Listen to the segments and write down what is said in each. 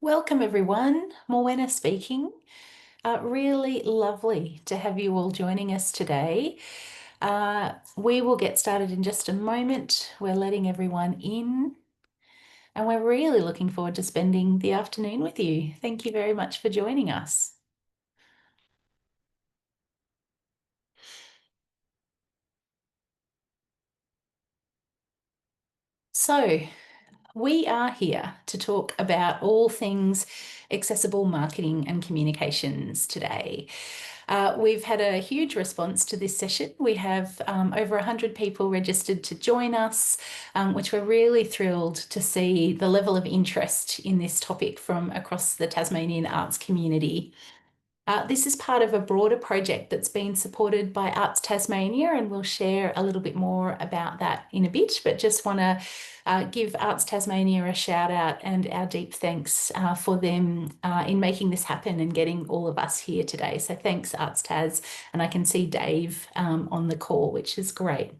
Welcome everyone, Morwenna speaking. Really lovely to have you all joining us today. We will get started in just a moment. We're letting everyone in and we're really looking forward to spending the afternoon with you. Thank you very much for joining us. So, we are here to talk about all things accessible marketing and communications today. We've had a huge response to this session. We have over 100 people registered to join us, which we're really thrilled to see the level of interest in this topic from across the Tasmanian arts community. This is part of a broader project that's been supported by Arts Tasmania, and we'll share a little bit more about that in a bit. But just want to give Arts Tasmania a shout out and our deep thanks for them in making this happen and getting all of us here today. So thanks, Arts Tas. And I can see Dave on the call, which is great.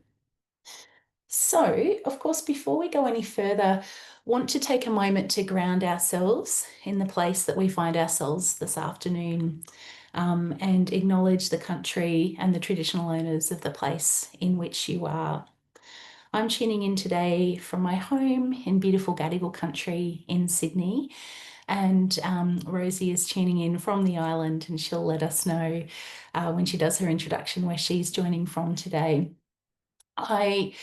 So, of course, before we go any further, want to take a moment to ground ourselves in the place that we find ourselves this afternoon, and acknowledge the country and the traditional owners of the place in which you are. I'm tuning in today from my home in beautiful Gadigal country in Sydney, and Rosie is tuning in from the island, and she'll let us know when she does her introduction where she's joining from today. I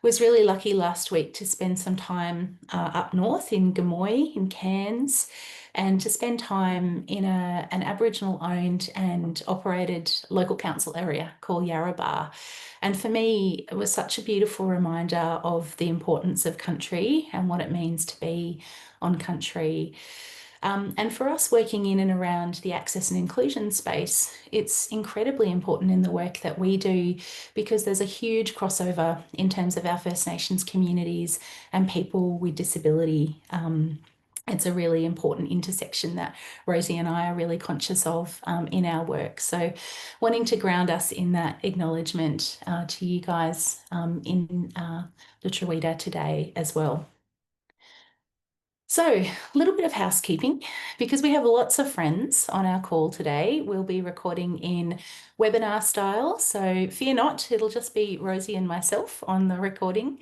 was really lucky last week to spend some time up north in Gamoy in Cairns, and to spend time in an Aboriginal owned and operated local council area called Yarrabah. And for me, it was such a beautiful reminder of the importance of country and what it means to be on country. And for us working in and around the access and inclusion space, it's incredibly important in the work that we do, because there's a huge crossover in terms of our First Nations communities and people with disability. It's a really important intersection that Rosie and I are really conscious of in our work. So, wanting to ground us in that acknowledgement to you guys in the Trawida today as well. So, a little bit of housekeeping. Because we have lots of friends on our call today, we'll be recording in webinar style. So, fear not, it'll just be Rosie and myself on the recording.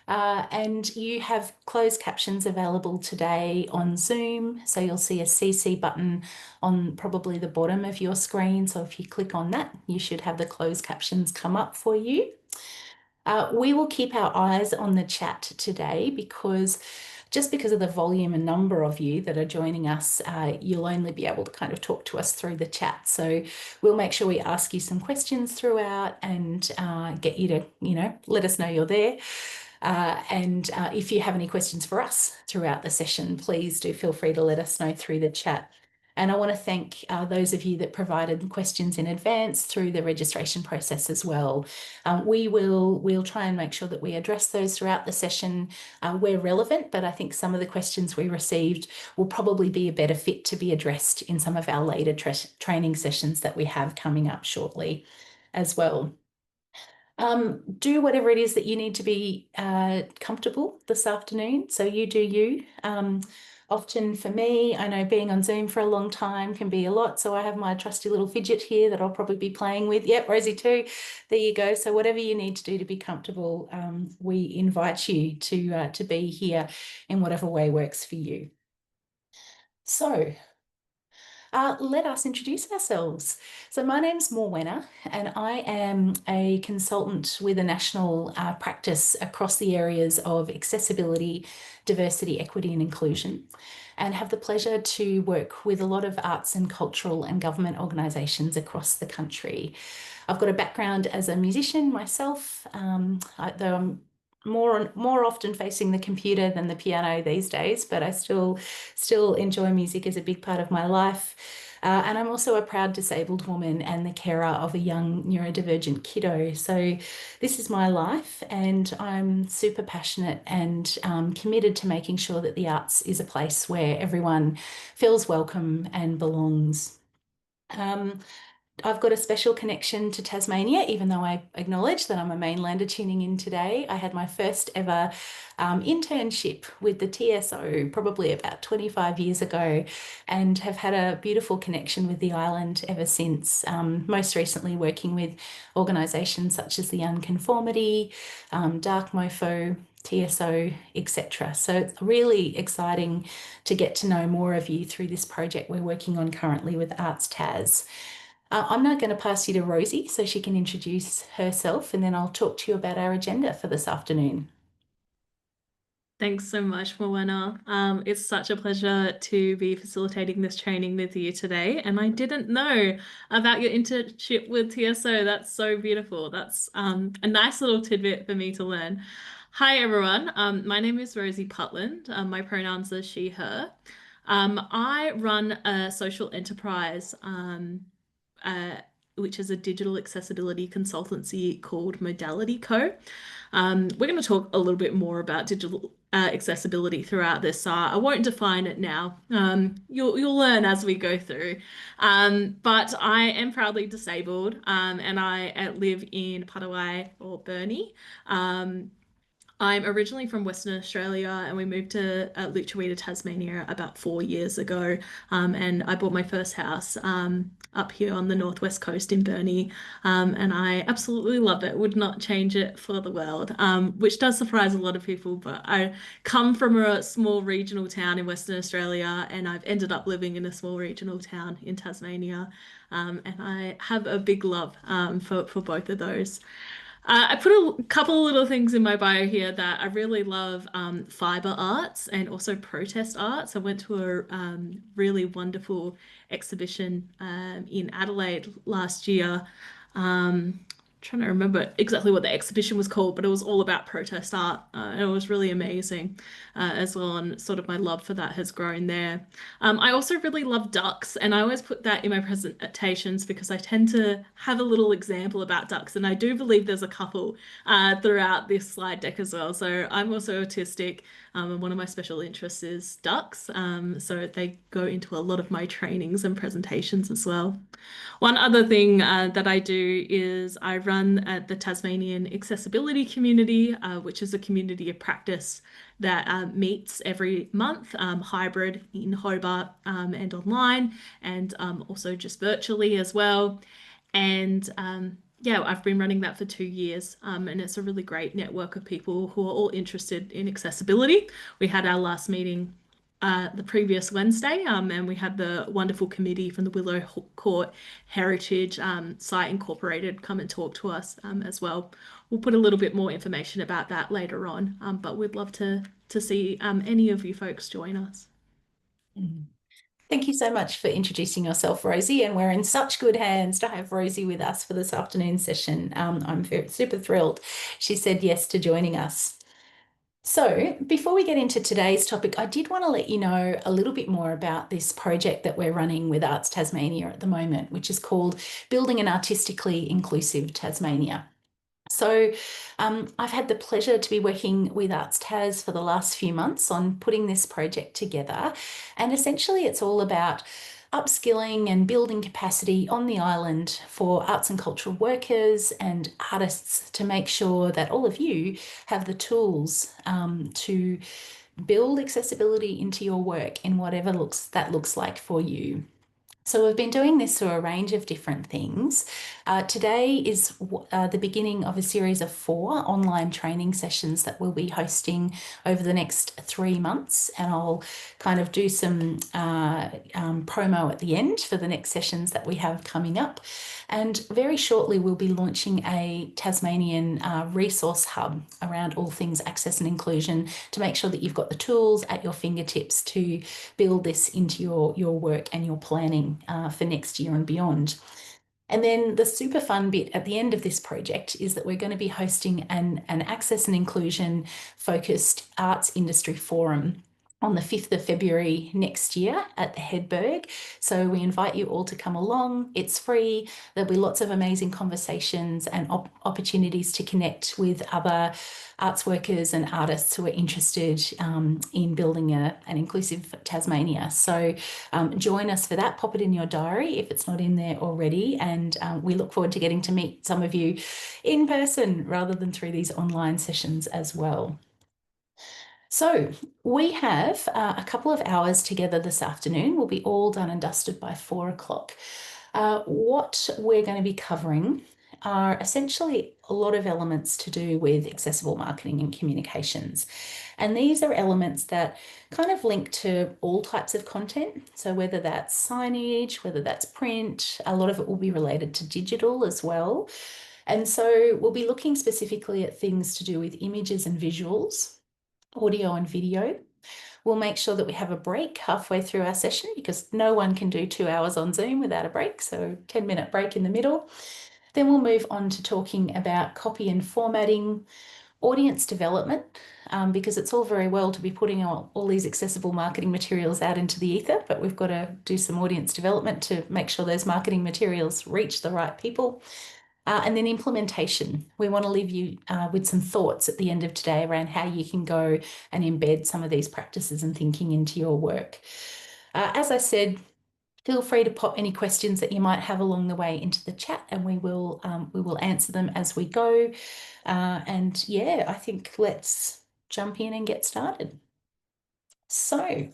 And you have closed captions available today on Zoom. So, you'll see a CC button on probably the bottom of your screen. So, if you click on that, you should have the closed captions come up for you. We will keep our eyes on the chat today, because just because of the volume and number of you that are joining us, you'll only be able to kind of talk to us through the chat. So we'll make sure we ask you some questions throughout and get you to, let us know you're there. And if you have any questions for us throughout the session, please do feel free to let us know through the chat. And I want to thank those of you that provided questions in advance through the registration process as well. We'll try and make sure that we address those throughout the session where relevant, but I think some of the questions we received will probably be a better fit to be addressed in some of our later training sessions that we have coming up shortly as well. Do whatever it is that you need to be comfortable this afternoon. So you do you. Often for me, I know being on Zoom for a long time can be a lot. So I have my trusty little fidget here that I'll probably be playing with. Yep, Rosie too. There you go. So whatever you need to do to be comfortable, we invite you to be here in whatever way works for you. So let us introduce ourselves. So my name's Morwenna, and I am a consultant with a national practice across the areas of accessibility, diversity, equity and inclusion, and have the pleasure to work with a lot of arts and cultural and government organisations across the country. I've got a background as a musician myself, though I'm more often facing the computer than the piano these days, but I still enjoy music as a big part of my life. And I'm also a proud disabled woman and the carer of a young neurodivergent kiddo. So this is my life, and I'm super passionate and committed to making sure that the arts is a place where everyone feels welcome and belongs. I've got a special connection to Tasmania, even though I acknowledge that I'm a mainlander tuning in today. I had my first ever internship with the TSO probably about 25 years ago and have had a beautiful connection with the island ever since. Most recently working with organisations such as the Unconformity, Dark Mofo, TSO, etc. So it's really exciting to get to know more of you through this project we're working on currently with Arts Tas. I'm now going to pass you to Rosie so she can introduce herself, and then I'll talk to you about our agenda for this afternoon. Thanks so much, Moana. It's such a pleasure to be facilitating this training with you today. And I didn't know about your internship with TSO. That's so beautiful. That's a nice little tidbit for me to learn. Hi, everyone. My name is Rosie Putland. My pronouns are she, her. I run a social enterprise, uh, which is a digital accessibility consultancy called Modality Co. We're going to talk a little bit more about digital accessibility throughout this. I won't define it now. You'll learn as we go through. But I am proudly disabled, and I live in Patawai or Burnie. I'm originally from Western Australia and we moved to Lutruwita, Tasmania about 4 years ago. And I bought my first house up here on the northwest coast in Burnie. And I absolutely love it. Would not change it for the world, which does surprise a lot of people. But I come from a small regional town in Western Australia and I've ended up living in a small regional town in Tasmania. And I have a big love for both of those. I put a couple of little things in my bio here that I really love fiber arts and also protest arts. I went to a really wonderful exhibition in Adelaide last year. Trying to remember exactly what the exhibition was called, but it was all about protest art. And it was really amazing as well. And sort of my love for that has grown there. I also really love ducks, and I always put that in my presentations because I tend to have a little example about ducks, and I do believe there's a couple throughout this slide deck as well. So I'm also autistic, and one of my special interests is ducks. So they go into a lot of my trainings and presentations as well. One other thing that I do is I run at the Tasmanian Accessibility Community, which is a community of practice that meets every month, hybrid in Hobart and online, and also just virtually as well. And yeah, I've been running that for 2 years, and it's a really great network of people who are all interested in accessibility. We had our last meeting the previous Wednesday, and we had the wonderful committee from the Willow Court Heritage Site Incorporated come and talk to us as well. We'll put a little bit more information about that later on, but we'd love to see any of you folks join us. Thank you so much for introducing yourself, Rosie, and we're in such good hands to have Rosie with us for this afternoon session. I'm super thrilled. She said yes to joining us. So, before we get into today's topic, I did want to let you know a little bit more about this project that we're running with Arts Tasmania at the moment, which is called Building an Artistically Inclusive Tasmania. So, I've had the pleasure to be working with Arts Tas for the last few months on putting this project together. And essentially, it's all about upskilling and building capacity on the island for arts and cultural workers and artists to make sure that all of you have the tools to build accessibility into your work in whatever that looks like for you. So we've been doing this through a range of different things. Today is the beginning of a series of 4 online training sessions that we'll be hosting over the next 3 months. And I'll kind of do some promo at the end for the next sessions that we have coming up. And very shortly, we'll be launching a Tasmanian resource hub around all things access and inclusion to make sure that you've got the tools at your fingertips to build this into your work and your planning for next year and beyond. And then the super fun bit at the end of this project is that we're going to be hosting an access and inclusion focused arts industry forum. on the 5th of February next year at the Hedberg. So we invite you all to come along. It's free. There'll be lots of amazing conversations and opportunities to connect with other arts workers and artists who are interested in building an inclusive Tasmania. So join us for that. Pop it in your diary if it's not in there already. And we look forward to getting to meet some of you in person rather than through these online sessions as well. So we have a couple of hours together this afternoon. We'll be all done and dusted by 4 o'clock. What we're going to be covering are essentially a lot of elements to do with accessible marketing and communications. And these are elements that kind of link to all types of content. So whether that's signage, whether that's print, a lot of it will be related to digital as well. And so we'll be looking specifically at things to do with images and visuals, audio and video. We'll make sure that we have a break halfway through our session because no one can do 2 hours on Zoom without a break. So 10-minute break in the middle. Then we'll move on to talking about copy and formatting, audience development, because it's all very well to be putting all these accessible marketing materials out into the ether, but we've got to do some audience development to make sure those marketing materials reach the right people. And then implementation. We want to leave you with some thoughts at the end of today around how you can go and embed some of these practices and thinking into your work. As I said, feel free to pop any questions that you might have along the way into the chat, and we will answer them as we go. And yeah, I think let's jump in and get started. So,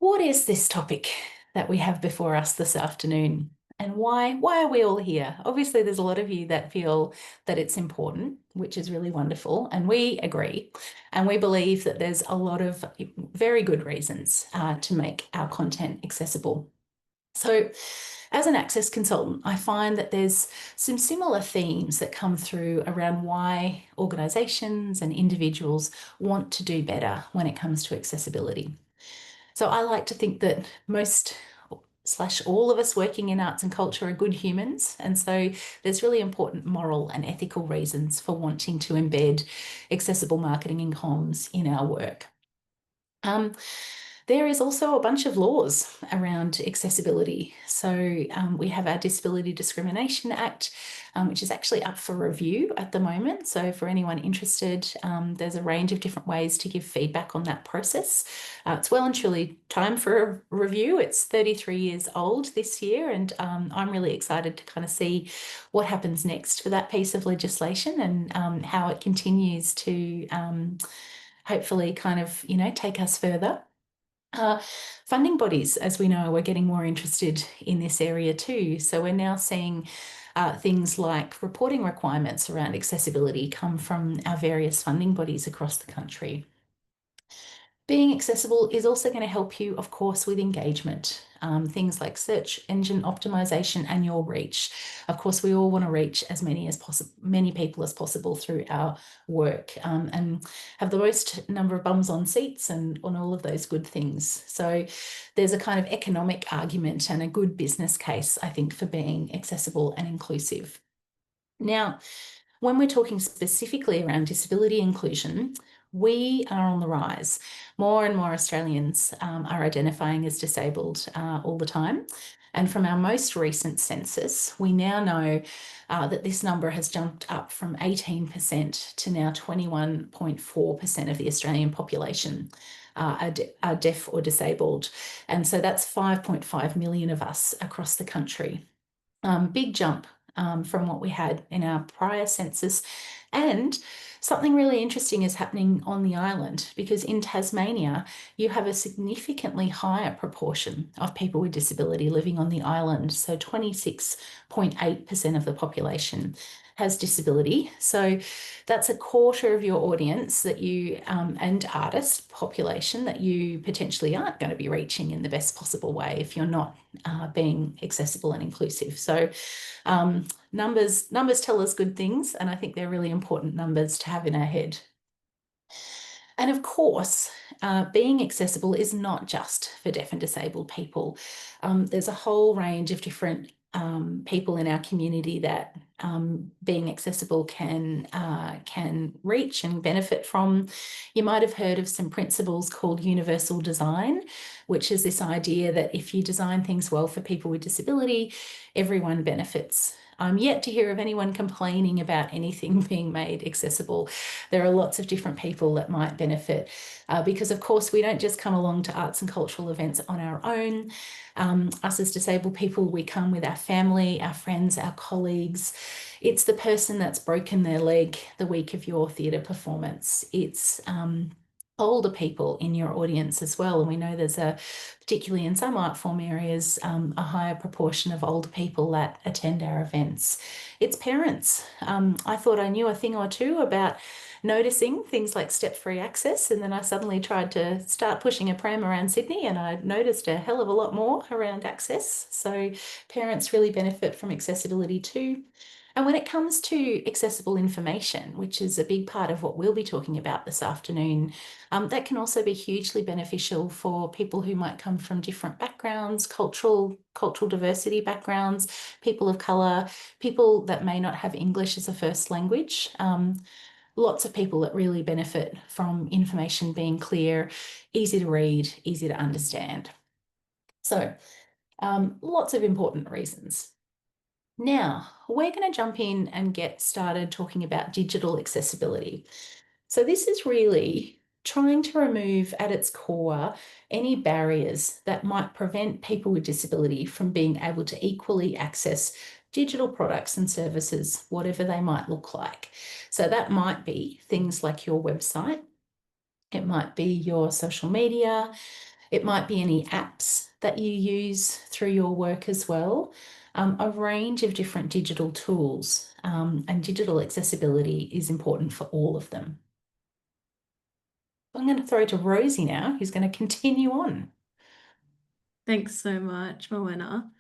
what is this topic that we have before us this afternoon? And why are we all here? Obviously, there's a lot of you that feel that it's important, which is really wonderful. And we agree. And we believe that there's a lot of very good reasons to make our content accessible. So as an access consultant, I find that there's some similar themes that come through around why organisations and individuals want to do better when it comes to accessibility. So I like to think that most / all of us working in arts and culture are good humans. And so there's really important moral and ethical reasons for wanting to embed accessible marketing and comms in our work. There is also a bunch of laws around accessibility. So we have our Disability Discrimination Act, which is actually up for review at the moment. So for anyone interested, there's a range of different ways to give feedback on that process. It's well and truly time for a review. It's 33 years old this year, and I'm really excited to kind of see what happens next for that piece of legislation and how it continues to hopefully kind of, take us further. Funding bodies, as we know, are getting more interested in this area too. So we're now seeing things like reporting requirements around accessibility come from our various funding bodies across the country. Being accessible is also going to help you, of course, with engagement. Things like search engine optimization and your reach. Of course, we all want to reach as many people as possible through our work and have the most number of bums on seats and on all of those good things. So there's a kind of economic argument and a good business case, I think, for being accessible and inclusive. Now, when we're talking specifically around disability inclusion, we are on the rise. More and more Australians are identifying as disabled all the time. And from our most recent census, we now know that this number has jumped up from 18% to now 21.4% of the Australian population are deaf or disabled. And so that's 5.5 million of us across the country. Big jump from what we had in our prior census. And something really interesting is happening on the island, because in Tasmania, you have a significantly higher proportion of people with disability living on the island. So 26.8% of the population has disability. So that's a quarter of your audience that you and artist population that you potentially aren't going to be reaching in the best possible way if you're not being accessible and inclusive. So numbers tell us good things, and I think they're really important numbers to have in our head. And of course, being accessible is not just for deaf and disabled people. There's a whole range of different people in our community that being accessible can reach and benefit from. You might have heard of some principles called universal design, which is this idea that if you design things well for people with disability, everyone benefits. I'm yet to hear of anyone complaining about anything being made accessible. There are lots of different people that might benefit because, of course, we don't just come along to arts and cultural events on our own. Us as disabled people, we come with our family, our friends, our colleagues. It's the person that's broken their leg the week of your theatre performance. It's older people in your audience as well. And we know there's particularly in some art form areas, a higher proportion of older people that attend our events. It's parents. I thought I knew a thing or two about noticing things like step-free access, and then I suddenly tried to start pushing a pram around Sydney and I noticed a hell of a lot more around access. So parents really benefit from accessibility too. And when it comes to accessible information, which is a big part of what we'll be talking about this afternoon, that can also be hugely beneficial for people who might come from different backgrounds, cultural diversity backgrounds, people of colour, people that may not have English as a first language. Lots of people that really benefit from information being clear, easy to read, easy to understand. So lots of important reasons. Now, we're going to jump in and get started talking about digital accessibility. So this is really trying to remove at its core any barriers that might prevent people with disability from being able to equally access digital products and services, whatever they might look like. So that might be things like your website, it might be your social media, it might be any apps that you use through your work as well, a range of different digital tools, and digital accessibility is important for all of them. I'm going to throw to Rosie now, who's going to continue on. Thanks so much, Moena.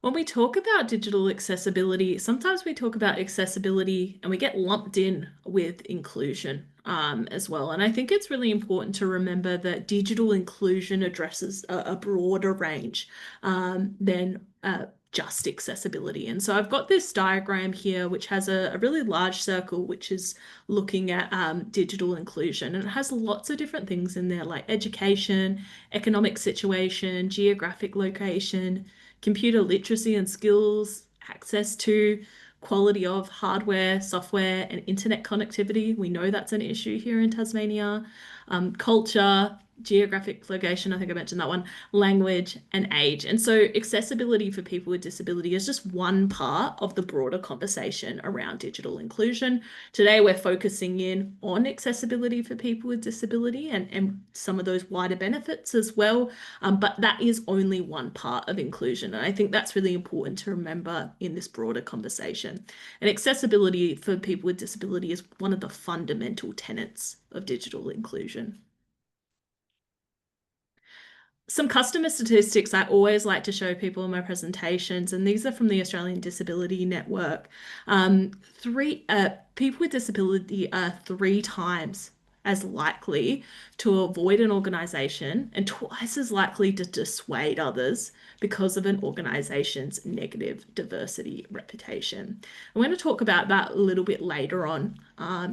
When we talk about digital accessibility, sometimes we talk about accessibility and we get lumped in with inclusion as well. And I think it's really important to remember that digital inclusion addresses a broader range than just accessibility. And so I've got this diagram here, which has a really large circle, which is looking at digital inclusion. And it has lots of different things in there, like education, economic situation, geographic location, computer literacy and skills, access to, quality of hardware, software, and internet connectivity. We know that's an issue here in Tasmania. Culture, geographic location, I think I mentioned that one, language, and age. And so accessibility for people with disability is just one part of the broader conversation around digital inclusion. Today, we're focusing in on accessibility for people with disability and some of those wider benefits as well. But that is only one part of inclusion. And I think that's really important to remember in this broader conversation. And accessibility for people with disability is one of the fundamental tenets of digital inclusion. Some customer statistics I always like to show people in my presentations, and these are from the Australian Disability Network. People with disability are 3 times as likely to avoid an organisation and twice as likely to dissuade others because of an organisation's negative diversity reputation. I'm going to talk about that a little bit later on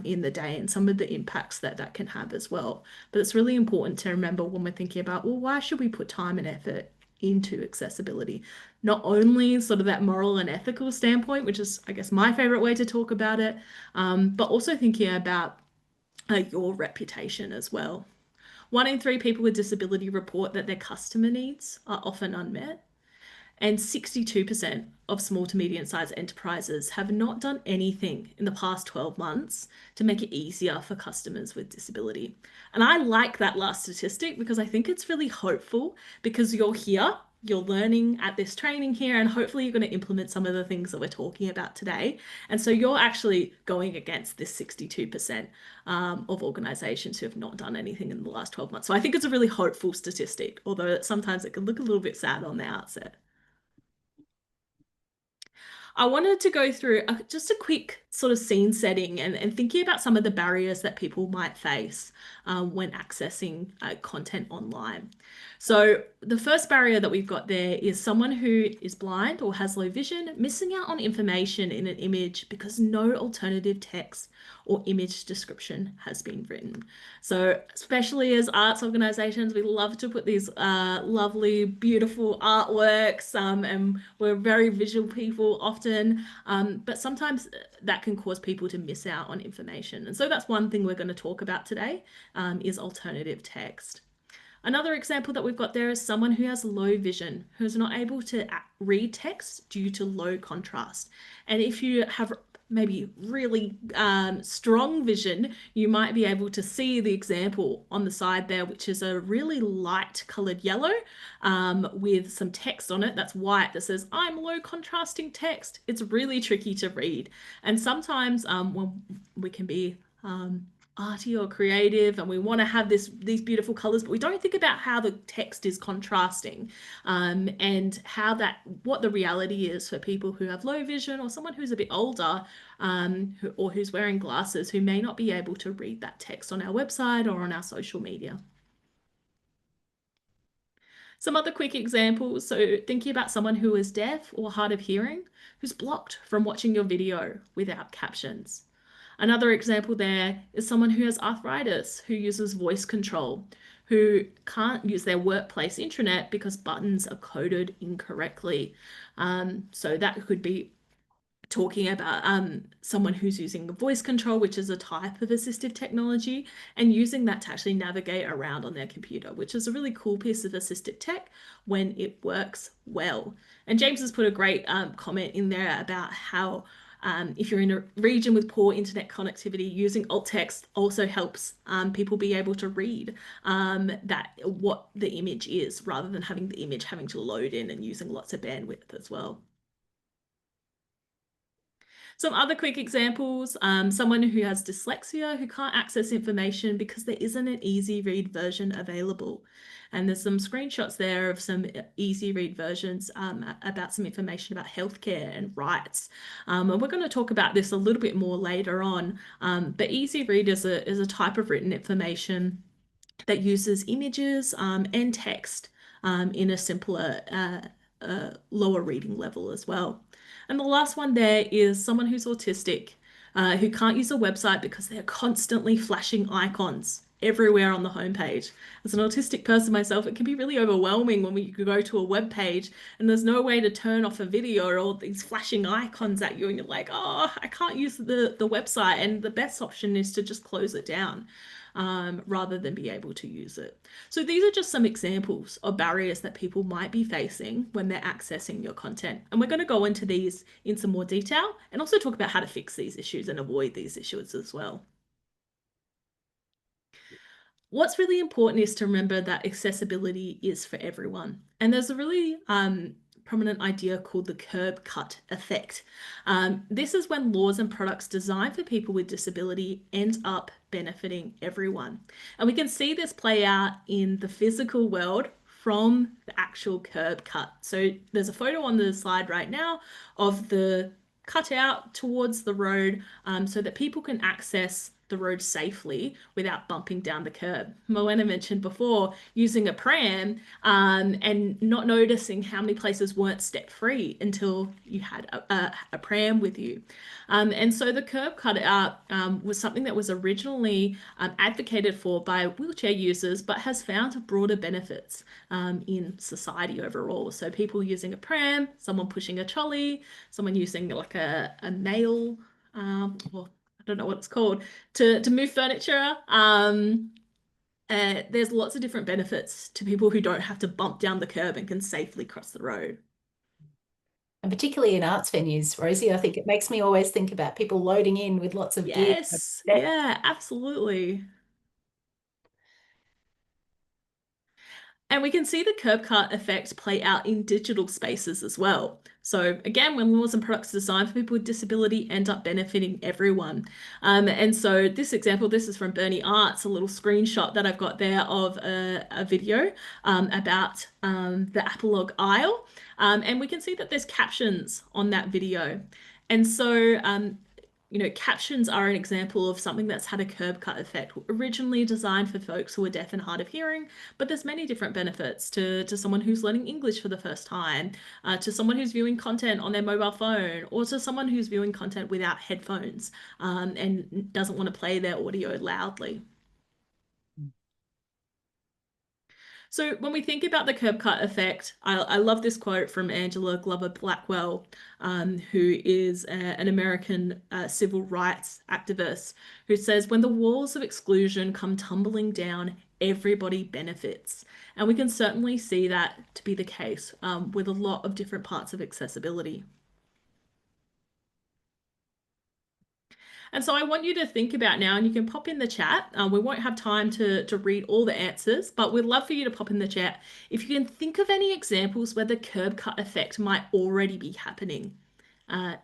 in the day and some of the impacts that that can have as well. But it's really important to remember when we're thinking about, well, why should we put time and effort into accessibility? Not only sort of that moral and ethical standpoint, which is, I guess, my favorite way to talk about it, but also thinking about your reputation as well. 1 in 3 people with disability report that their customer needs are often unmet. And 62% of small to medium-sized enterprises have not done anything in the past 12 months to make it easier for customers with disability. And I like that last statistic because I think it's really hopeful because you're here, you're learning at this training here, and hopefully you're going to implement some of the things that we're talking about today. And so you're actually going against this 62% of organizations who have not done anything in the last 12 months. So I think it's a really hopeful statistic, although sometimes it can look a little bit sad on the outset. I wanted to go through just a quick sort of scene setting and thinking about some of the barriers that people might face when accessing content online. So the first barrier that we've got there is someone who is blind or has low vision, missing out on information in an image because no alternative text or image description has been written. So especially as arts organizations, we love to put these lovely, beautiful artworks, and we're very visual people often, but sometimes that can cause people to miss out on information. And so that's one thing we're going to talk about today, is alternative text. Another example that we've got there is someone who has low vision, who's not able to read text due to low contrast. And if you have maybe really strong vision, you might be able to see the example on the side there, which is a really light colored yellow with some text on it that's white that says, "I'm low contrasting text." It's really tricky to read. And sometimes when we can be arty or creative and we want to have these beautiful colors, but we don't think about how the text is contrasting, and what the reality is for people who have low vision or someone who's a bit older, or who's wearing glasses, who may not be able to read that text on our website or on our social media. Some other quick examples. So thinking about someone who is deaf or hard of hearing, who's blocked from watching your video without captions. Another example there is someone who has arthritis, who uses voice control, who can't use their workplace intranet because buttons are coded incorrectly. So that could be talking about someone who's using voice control, which is a type of assistive technology, and using that to actually navigate around on their computer, which is a really cool piece of assistive tech when it works well. And James has put a great comment in there about how if you're in a region with poor internet connectivity, using alt text also helps people be able to read what the image is, rather than having the image having to load in and using lots of bandwidth as well. Some other quick examples, someone who has dyslexia, who can't access information because there isn't an easy read version available. And there's some screenshots there of some easy read versions about some information about healthcare and rights. And we're going to talk about this a little bit more later on. But easy read is a type of written information that uses images and text in a simpler, lower reading level as well. And the last one there is someone who's autistic, who can't use a website because they're constantly flashing icons everywhere on the homepage. As an autistic person myself, it can be really overwhelming when we go to a web page and there's no way to turn off a video or all these flashing icons at you, and you're like, oh, I can't use the website. And the best option is to just close it down, rather than be able to use it. So these are just some examples of barriers that people might be facing when they're accessing your content. And we're going to go into these in some more detail and also talk about how to fix these issues and avoid these issues as well. What's really important is to remember that accessibility is for everyone. And there's a really prominent idea called the curb cut effect. This is when laws and products designed for people with disability end up benefiting everyone. And we can see this play out in the physical world from the actual curb cut. So there's a photo on the slide right now of the cutout towards the road, so that people can access the road safely without bumping down the curb. Moana mentioned before using a pram and not noticing how many places weren't step-free until you had a pram with you. And so the curb cutout was something that was originally advocated for by wheelchair users, but has found broader benefits in society overall. So people using a pram, someone pushing a trolley, someone using like a nail, or I don't know what it's called, to move furniture. There's lots of different benefits to people who don't have to bump down the curb and can safely cross the road. And particularly in arts venues, Rosie, I think it makes me always think about people loading in with lots of gear. Yes, yeah, absolutely. And we can see the curb cut effect play out in digital spaces as well. So again, when laws and products designed for people with disability end up benefiting everyone. And so this example, this is from Bernie Arts, a little screenshot that I've got there of a video about the Apolog aisle. And we can see that there's captions on that video. And so Captions are an example of something that's had a curb cut effect, originally designed for folks who are deaf and hard of hearing, but there's many different benefits to someone who's learning English for the first time, to someone who's viewing content on their mobile phone, or to someone who's viewing content without headphones, and doesn't want to play their audio loudly. So when we think about the curb cut effect, I love this quote from Angela Glover Blackwell, who is an American civil rights activist, who says, "When the walls of exclusion come tumbling down, everybody benefits." And we can certainly see that to be the case with a lot of different parts of accessibility. And so I want you to think about now, and you can pop in the chat. We won't have time to read all the answers, but we'd love for you to pop in the chat if you can think of any examples where the curb cut effect might already be happening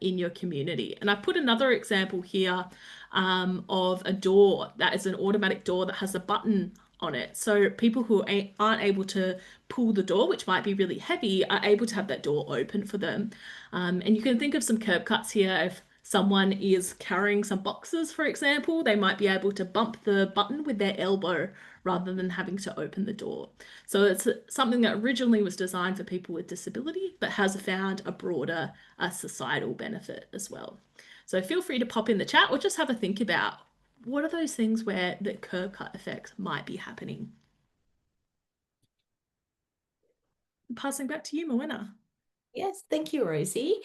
in your community. And I put another example here of a door that is an automatic door that has a button on it. So people who aren't able to pull the door, which might be really heavy, are able to have that door open for them. And you can think of some curb cuts here. If someone is carrying some boxes, for example, they might be able to bump the button with their elbow rather than having to open the door. So it's something that originally was designed for people with disability, but has found a broader societal benefit as well. So feel free to pop in the chat or just have a think about what are those things where the curb cut effect might be happening. Passing back to you, Moena. Yes, thank you, Rosie.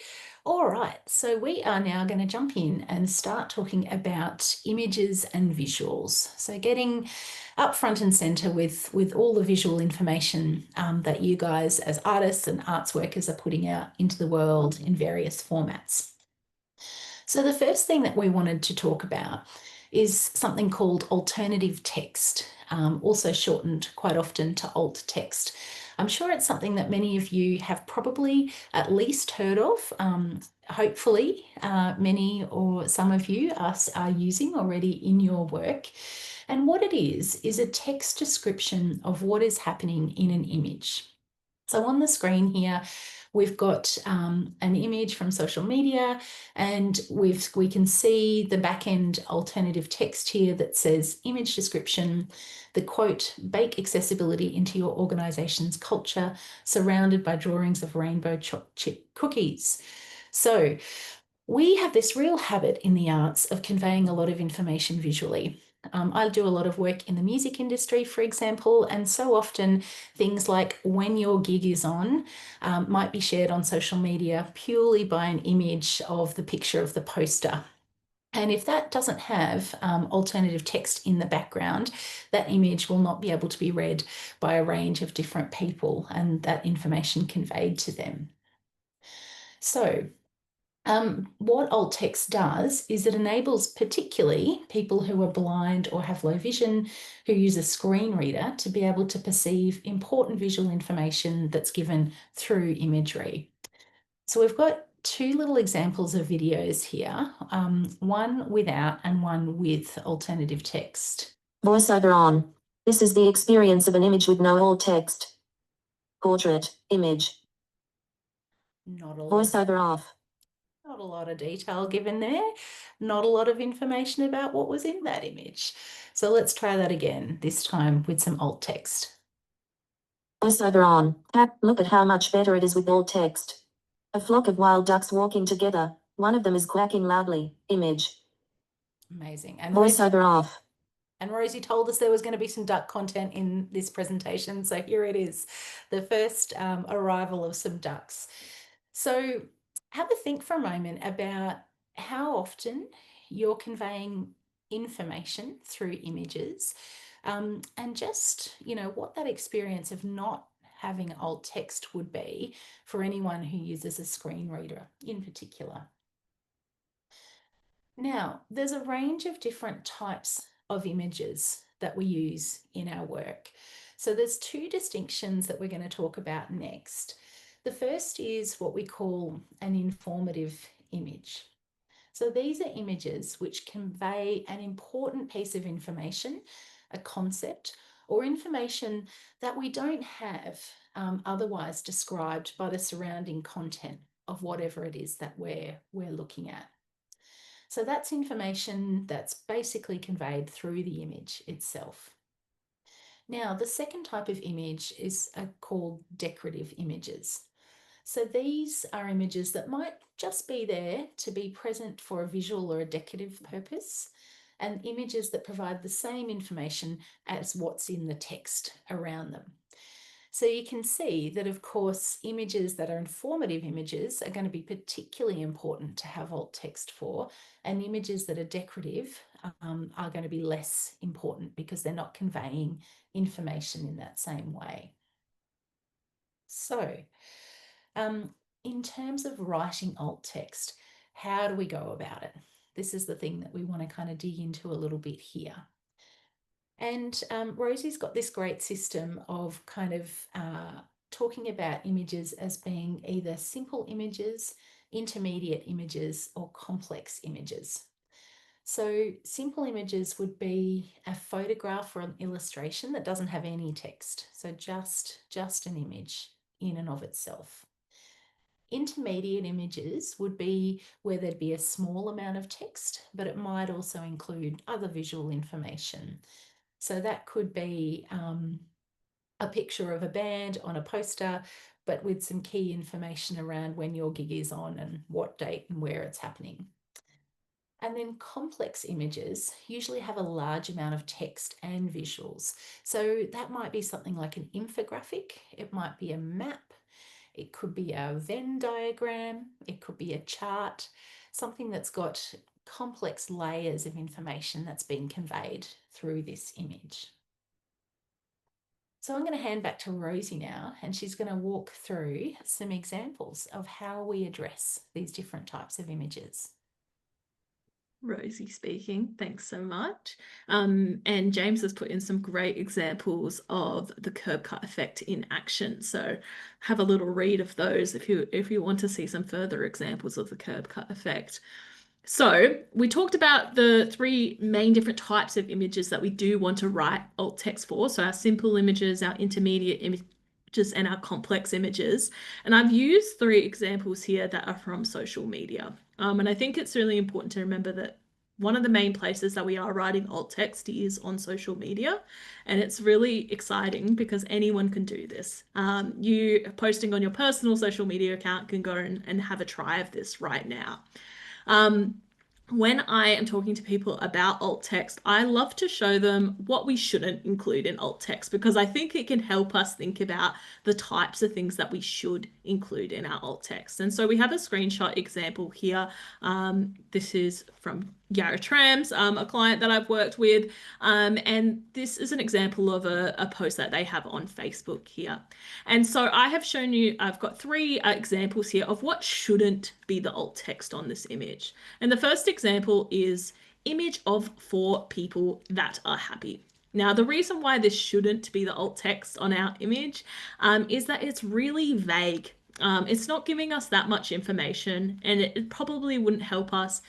All right, so we are now going to jump in and start talking about images and visuals. So getting up front and center with all the visual information that you guys as artists and arts workers are putting out into the world in various formats. So the first thing that we wanted to talk about is something called alternative text, also shortened quite often to alt text. I'm sure it's something that many of you have probably at least heard of. Hopefully, many or some of you are using already in your work. And what it is a text description of what is happening in an image. So on the screen here, we've got an image from social media, and we can see the back end alternative text here that says image description, the quote, "Bake accessibility into your organization's culture, surrounded by drawings of rainbow chip cookies." So we have this real habit in the arts of conveying a lot of information visually. I do a lot of work in the music industry, for example, and so often things like "when your gig is on" might be shared on social media purely by an image of the picture of the poster. And if that doesn't have alternative text in the background, that image will not be able to be read by a range of different people and that information conveyed to them. So what alt text does is it enables particularly people who are blind or have low vision, who use a screen reader, to be able to perceive important visual information that's given through imagery. So we've got two little examples of videos here, one without and one with alternative text. Voiceover on. This is the experience of an image with no alt text. Portrait, image. Not a lot. Voiceover off. Not a lot of detail given there, not a lot of information about what was in that image. So let's try that again, this time with some alt text. Voiceover on. Tap, look at how much better it is with alt text. A flock of wild ducks walking together. One of them is quacking loudly. Image. Amazing. And Voiceover off. And Rosie told us there was going to be some duck content in this presentation. So here it is, the first arrival of some ducks. So have a think for a moment about how often you're conveying information through images, and just, what that experience of not having alt text would be for anyone who uses a screen reader in particular. Now, there's a range of different types of images that we use in our work. So there's two distinctions that we're going to talk about next. The first is what we call an informative image. So these are images which convey an important piece of information, a concept, or information that we don't have otherwise described by the surrounding content of whatever it is that we're looking at. So that's information that's basically conveyed through the image itself. Now, the second type of image is called decorative images. So these are images that might just be there to be present for a visual or a decorative purpose, and images that provide the same information as what's in the text around them. So you can see that, of course, images that are informative images are going to be particularly important to have alt text for, and images that are decorative are going to be less important because they're not conveying information in that same way. So, in terms of writing alt text, how do we go about it? This is the thing that we want to kind of dig into a little bit here. And Rosie's got this great system of kind of talking about images as being either simple images, intermediate images, or complex images. So simple images would be a photograph or an illustration that doesn't have any text. So just an image in and of itself. Intermediate images would be where there'd be a small amount of text, but it might also include other visual information. So that could be a picture of a band on a poster, but with some key information around when your gig is on and what date and where it's happening. And then complex images usually have a large amount of text and visuals. So that might be something like an infographic, it might be a map, it could be a Venn diagram, it could be a chart, something that's got complex layers of information that's being conveyed through this image. So I'm going to hand back to Rosie now, and she's going to walk through some examples of how we address these different types of images. Rosie speaking. Thanks so much. And James has put in some great examples of the curb cut effect in action. So have a little read of those if you want to see some further examples of the curb cut effect. So we talked about the three main different types of images that we do want to write alt text for. So our simple images, our intermediate images, and our complex images. And I've used 3 examples here that are from social media. And I think it's really important to remember that one of the main places that we are writing alt text is on social media. And it's really exciting because anyone can do this. You posting on your personal social media account can go and have a try of this right now. When I am talking to people about alt text, I love to show them what we shouldn't include in alt text because I think it can help us think about the types of things that we should include in our alt text. And so we have a screenshot example here. This is from Yarra Trams, a client that I've worked with. And this is an example of a post that they have on Facebook here. And so I have shown you, I've got 3 examples here of what shouldn't be the alt text on this image. And the first example is image of 4 people that are happy. Now, the reason why this shouldn't be the alt text on our image is that it's really vague. It's not giving us that much information, and it probably wouldn't help us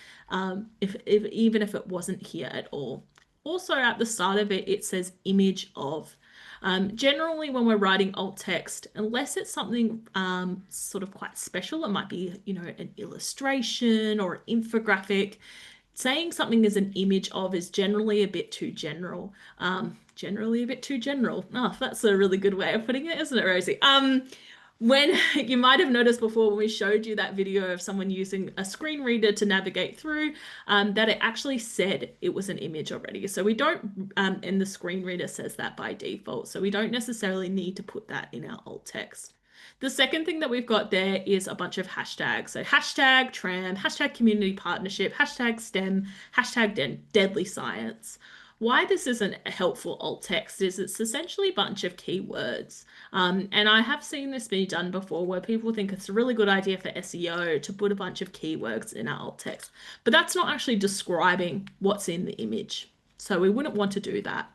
even if it wasn't here at all. Also, at the start of it, it says image of. Generally, when we're writing alt text, unless it's something sort of quite special, it might be, an illustration or an infographic. Saying something is an image of is generally a bit too general. Generally a bit too general. Oh, that's a really good way of putting it, isn't it, Rosie? When you might have noticed before when we showed you that video of someone using a screen reader to navigate through, that it actually said it was an image already. So we don't, and the screen reader says that by default. So we don't necessarily need to put that in our alt text. The second thing that we've got there is a bunch of hashtags. So hashtag tram, hashtag community partnership, hashtag STEM, hashtag deadly science. Why this isn't a helpful alt text is it's essentially a bunch of keywords. And I have seen this be done before where people think it's a really good idea for SEO to put a bunch of keywords in our alt text, but that's not actually describing what's in the image. So we wouldn't want to do that.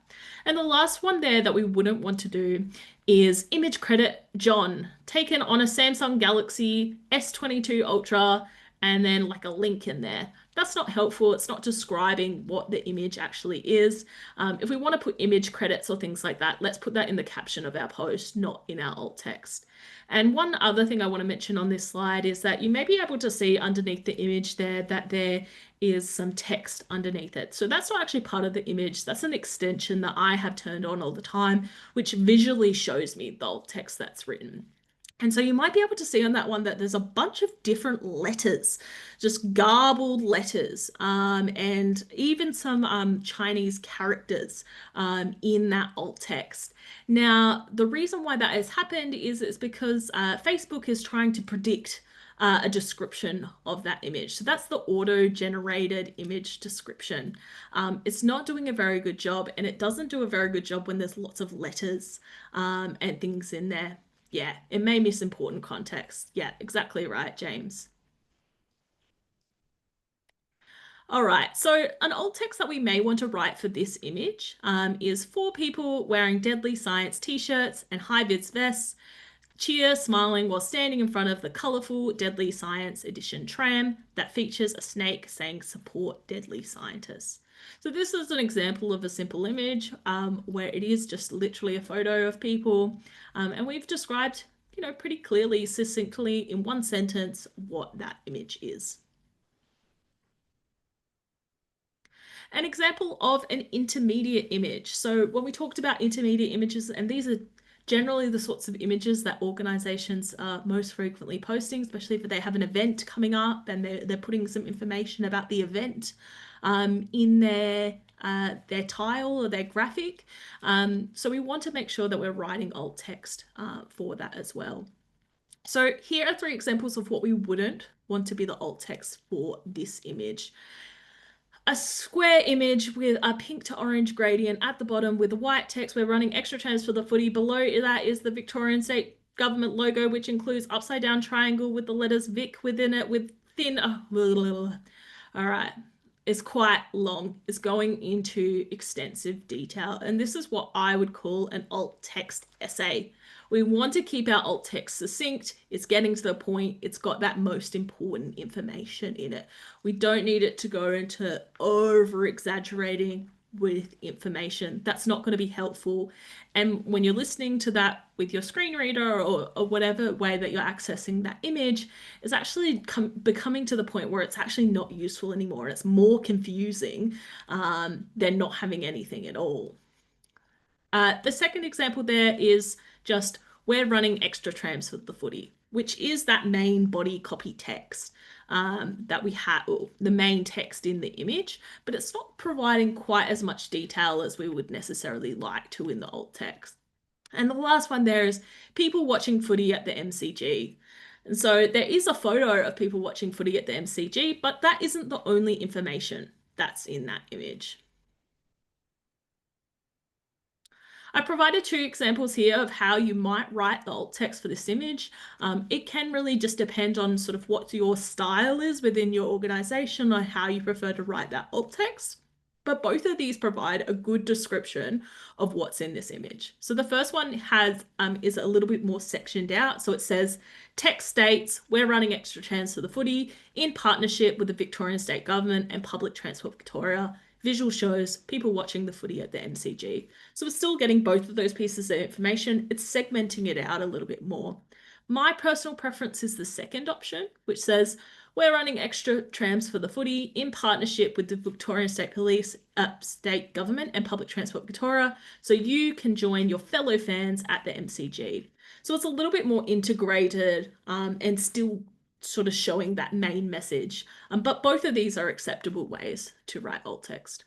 And the last one there that we wouldn't want to do is image credit John, taken on a Samsung Galaxy S22 Ultra and then like a link in there. That's not helpful. It's not describing what the image actually is. If we want to put image credits or things like that, let's put that in the caption of our post, not in our alt text. And one other thing I want to mention on this slide is that you may be able to see underneath the image there that there is some text underneath it. So that's not actually part of the image. That's an extension that I have turned on all the time, which visually shows me the alt text that's written. And so you might be able to see on that one that there's a bunch of different letters, just garbled letters, and even some Chinese characters in that alt text. Now, the reason why that has happened is it's because Facebook is trying to predict a description of that image. So that's the auto-generated image description. It's not doing a very good job, and it doesn't do a very good job when there's lots of letters and things in there. Yeah, it may miss important context. Yeah, exactly right, James. All right, so an alt text that we may want to write for this image is 4 people wearing Deadly Science t-shirts and high-vis vests cheer smiling while standing in front of the colourful Deadly Science Edition tram that features a snake saying support deadly scientists. So this is an example of a simple image where it is just literally a photo of people, and we've described, pretty clearly, succinctly in one sentence what that image is. An example of an intermediate image. So when we talked about intermediate images, and these are generally the sorts of images that organizations are most frequently posting, especially if they have an event coming up and they're putting some information about the event in their tile or their graphic. So we want to make sure that we're writing alt text for that as well. So here are 3 examples of what we wouldn't want to be the alt text for this image. A square image with a pink to orange gradient at the bottom with the white text. We're running extra trams for the footy. Below that is the Victorian State Government logo, which includes upside down triangle with the letters Vic within it with thin. All right. It's quite long. It's going into extensive detail. And this is what I would call an alt text essay. We want to keep our alt text succinct. It's getting to the point. It's got that most important information in it. We don't need it to go into over exaggerating with information. That's not going to be helpful. And when you're listening to that with your screen reader or whatever way that you're accessing that image, it's actually becoming to the point where it's actually not useful anymore. It's more confusing than not having anything at all. The second example there is just we're running extra trams for the footy, which is that main body copy text that we have, the main text in the image, but it's not providing quite as much detail as we would necessarily like to in the alt text. And the last one there is people watching footy at the MCG. And so there is a photo of people watching footy at the MCG, but that isn't the only information that's in that image. I provided 2 examples here of how you might write the alt text for this image. It can really just depend on sort of what your style is within your organization or how you prefer to write that alt text. But both of these provide a good description of what's in this image. So the first one is a little bit more sectioned out. So it says, text states, we're running extra trams for the footy in partnership with the Victorian State Government and Public Transport Victoria. Visual shows people watching the footy at the MCG. So we're still getting both of those pieces of information. It's segmenting it out a little bit more. My personal preference is the second option, which says, we're running extra trams for the footy in partnership with the Victorian State Police, State Government and Public Transport Victoria, so you can join your fellow fans at the MCG. So it's a little bit more integrated and still sort of showing that main message. But both of these are acceptable ways to write alt text.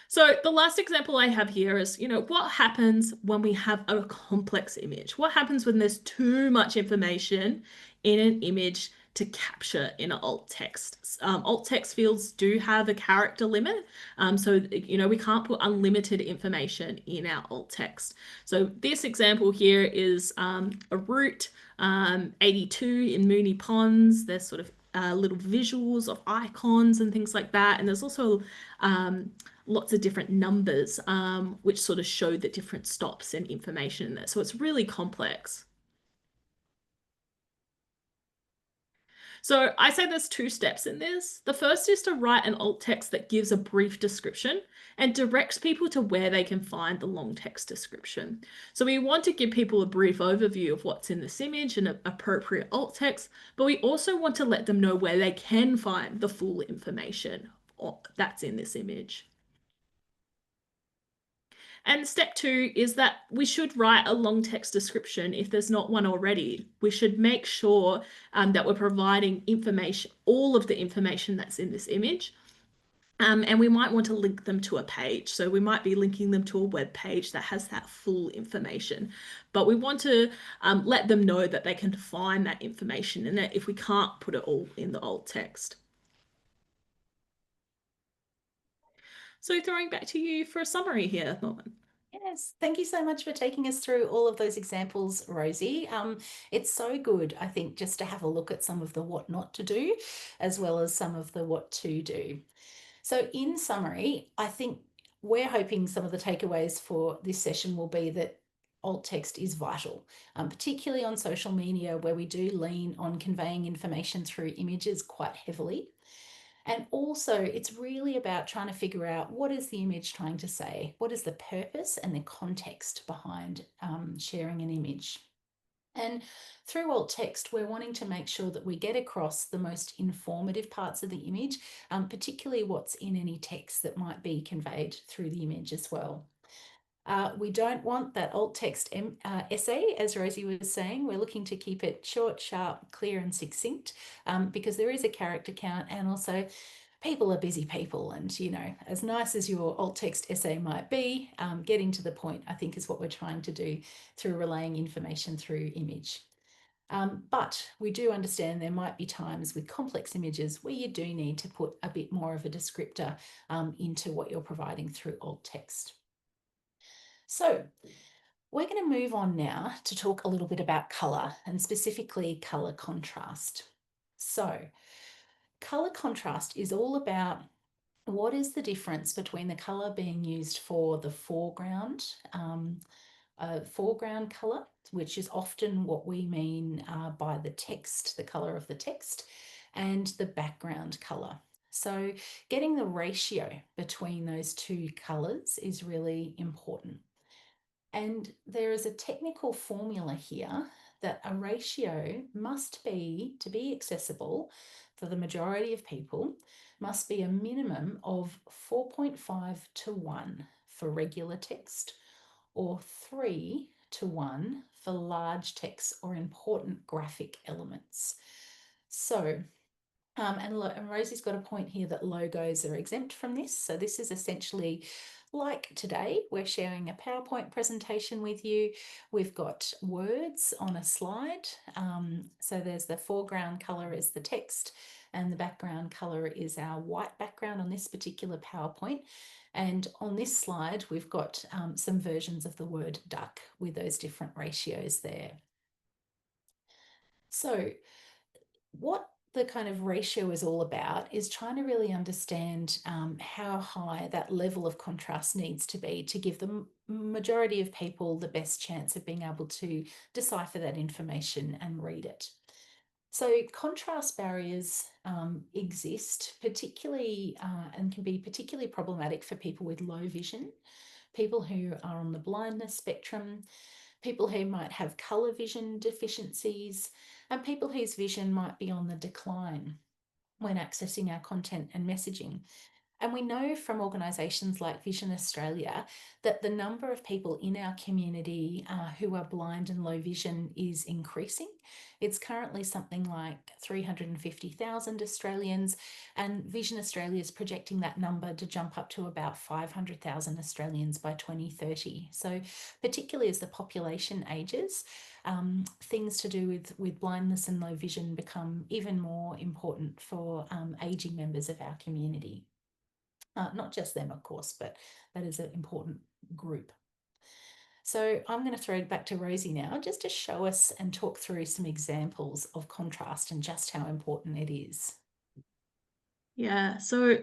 So the last example I have here is, what happens when we have a complex image? What happens when there's too much information in an image to capture in an alt text? Alt text fields do have a character limit. So, we can't put unlimited information in our alt text. So this example here is a route 82 in Moonee Ponds. There's sort of little visuals of icons and things like that. And there's also lots of different numbers, which sort of show the different stops and information in there. So it's really complex. So I say there's 2 steps in this. The first is to write an alt text that gives a brief description and directs people to where they can find the long text description. So we want to give people a brief overview of what's in this image and appropriate alt text, but we also want to let them know where they can find the full information that's in this image. And step 2 is that we should write a long text description if there's not one already. We should make sure that we're providing information, all of the information that's in this image. And we might want to link them to a page. So we might be linking them to a web page that has that full information. But we want to let them know that they can find that information in it if we can't put it all in the alt text. So throwing back to you for a summary here, Norman. Yes, thank you so much for taking us through all of those examples, Rosie. It's so good, I think, just to have a look at some of the what not to do, as well as some of the what to do. So in summary, I think we're hoping some of the takeaways for this session will be that alt text is vital, particularly on social media where we do lean on conveying information through images quite heavily. And also, it's really about trying to figure out what is the image trying to say? What is the purpose and the context behind sharing an image? And through alt text, we're wanting to make sure that we get across the most informative parts of the image, particularly what's in any text that might be conveyed through the image as well. We don't want that alt text essay, as Rosie was saying. We're looking to keep it short, sharp, clear and succinct because there is a character count, and also people are busy people, and as nice as your alt text essay might be, getting to the point, I think, is what we're trying to do through relaying information through image. But we do understand there might be times with complex images where you do need to put a bit more of a descriptor into what you're providing through alt text. So we're going to move on now to talk a little bit about colour, and specifically colour contrast. So colour contrast is all about what is the difference between the colour being used for the foreground colour, which is often what we mean by the text, the colour of the text, and the background colour. So getting the ratio between those 2 colours is really important. And there is a technical formula here that a ratio must be, to be accessible for the majority of people, must be a minimum of 4.5 to 1 for regular text, or 3 to 1 for large text or important graphic elements. So, and Rosie's got a point here that logos are exempt from this. So this is essentially like today, we're sharing a PowerPoint presentation with you. We've got words on a slide. So there's the foreground colour is the text, and the background colour is our white background on this particular PowerPoint. And on this slide, we've got some versions of the word duck with those different ratios there. So what the kind of ratio is all about is trying to really understand how high that level of contrast needs to be to give the majority of people the best chance of being able to decipher that information and read it. So contrast barriers exist, particularly and can be particularly problematic for people with low vision, people who are on the blindness spectrum, people who might have colour vision deficiencies, and people whose vision might be on the decline when accessing our content and messaging. And we know from organisations like Vision Australia that the number of people in our community who are blind and low vision is increasing. It's currently something like 350,000 Australians, and Vision Australia is projecting that number to jump up to about 500,000 Australians by 2030. So particularly as the population ages, things to do with blindness and low vision become even more important for ageing members of our community. Not just them, of course, but that is an important group. So I'm going to throw it back to Rosie now, just to show us and talk through some examples of contrast and just how important it is. Yeah, so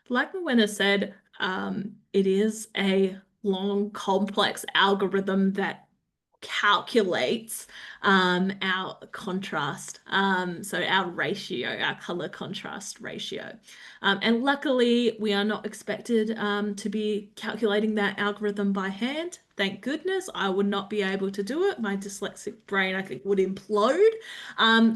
like Morwenna said, it is a long, complex algorithm that calculates our contrast, so our ratio, our color contrast ratio. And luckily, we are not expected to be calculating that algorithm by hand. Thank goodness. I would not be able to do it. My dyslexic brain, I think, would implode.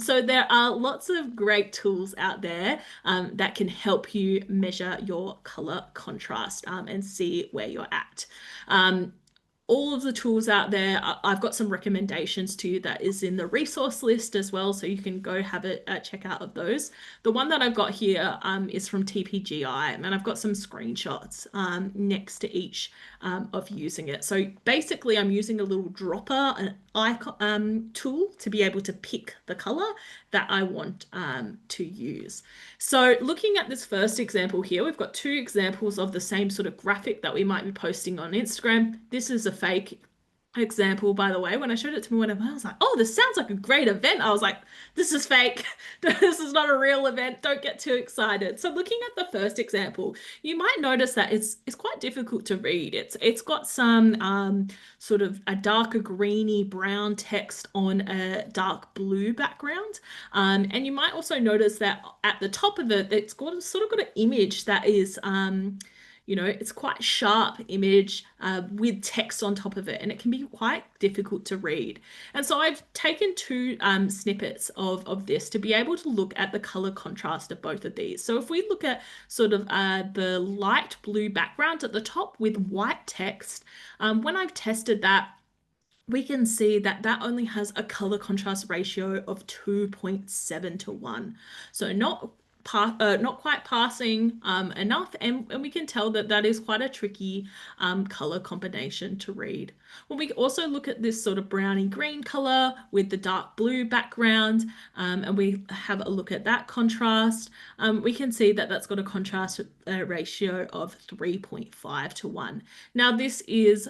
So there are lots of great tools out there that can help you measure your color contrast and see where you're at. All of the tools out there, I've got some recommendations to you that is in the resource list as well, so you can go have a check out of those. The one that I've got here is from TPGI, and I've got some screenshots next to each of using it. So basically, I'm using a little dropper, an icon tool to be able to pick the color that I want to use. So looking at this first example here, we've got two examples of the same sort of graphic that we might be posting on Instagram. This is a fake example, by the way. When I showed it to me, I was like, oh, this sounds like a great event. I was like, this is fake. This is not a real event. Don't get too excited. So looking at the first example, you might notice that it's quite difficult to read. It's got some sort of a darker greeny brown text on a dark blue background. And you might also notice that at the top of it, it's got sort of got an image that is it's quite sharp image with text on top of it, and it can be quite difficult to read. And so I've taken two snippets of this to be able to look at the color contrast of both of these. So if we look at sort of the light blue background at the top with white text, when I've tested that, we can see that that only has a color contrast ratio of 2.7 to 1. So not quite passing enough, and we can tell that that is quite a tricky color combination to read. When we also look at this sort of browny green color with the dark blue background, and we have a look at that contrast, we can see that that's got a contrast ratio of 3.5 to 1. Now this is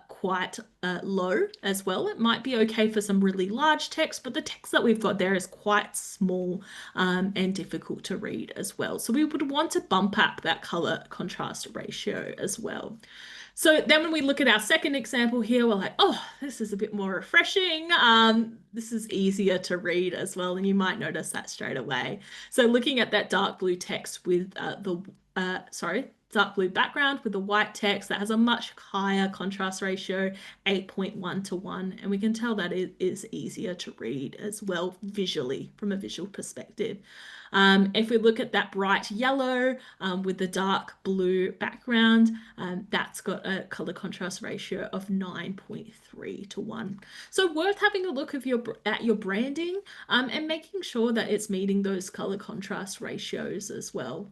quite low as well. It might be okay for some really large text, but the text that we've got there is quite small and difficult to read as well. So we would want to bump up that color contrast ratio as well. So then when we look at our second example here, we're like, oh, this is a bit more refreshing. This is easier to read as well, and you might notice that straight away. So looking at that dark blue text with dark blue background with the white text, that has a much higher contrast ratio, 8.1 to 1. And we can tell that it is easier to read as well visually, from a visual perspective. If we look at that bright yellow with the dark blue background, that's got a color contrast ratio of 9.3 to 1. So worth having a look at your branding and making sure that it's meeting those color contrast ratios as well.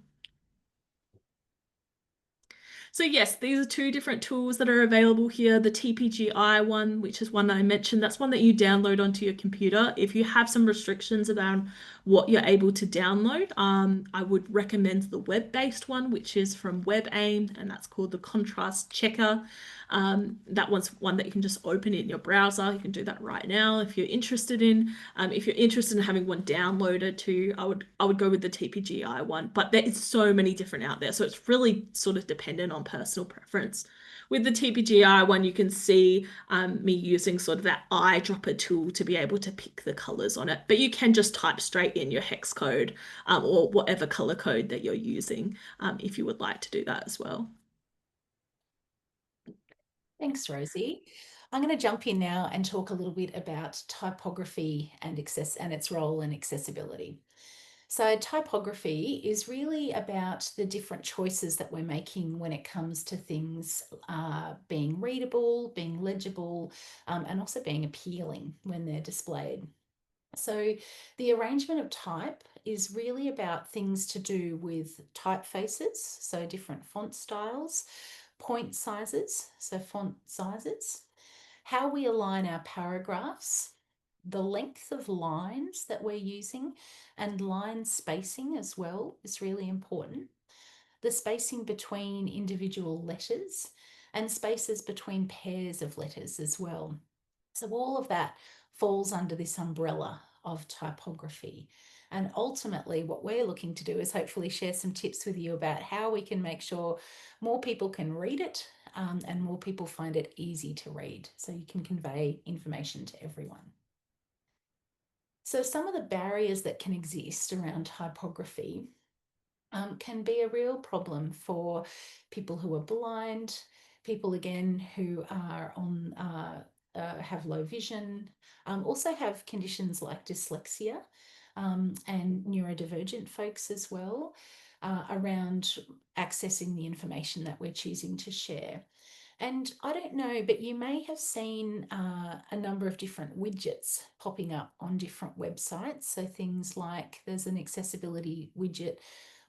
So yes, these are two different tools that are available here. The TPGI one, which is one that I mentioned, that's one that you download onto your computer. If you have some restrictions around what you're able to download, I would recommend the web-based one, which is from WebAIM, and that's called the Contrast Checker. That one's one that you can just open in your browser. You can do that right now if you're interested in. If you're interested in having one downloaded too, I would go with the TPGI one. But there is so many different out there, so it's really sort of dependent on personal preference. With the TPGI one, you can see me using sort of that eyedropper tool to be able to pick the colors on it. But you can just type straight in your hex code or whatever color code that you're using if you would like to do that as well. Thanks, Rosie. I'm going to jump in now and talk a little bit about typography and its role in accessibility. So typography is really about the different choices that we're making when it comes to things being readable, being legible, and also being appealing when they're displayed. So the arrangement of type is really about things to do with typefaces, so different font styles, point sizes, so font sizes, how we align our paragraphs, the length of lines that we're using, and line spacing as well is really important. The spacing between individual letters and spaces between pairs of letters as well. So all of that falls under this umbrella of typography. And ultimately, what we're looking to do is hopefully share some tips with you about how we can make sure more people can read it and more people find it easy to read, so you can convey information to everyone. So some of the barriers that can exist around typography can be a real problem for people who are blind, people again who are on have low vision, also have conditions like dyslexia and neurodivergent folks as well, around accessing the information that we're choosing to share. And I don't know, but you may have seen a number of different widgets popping up on different websites. So things like there's an accessibility widget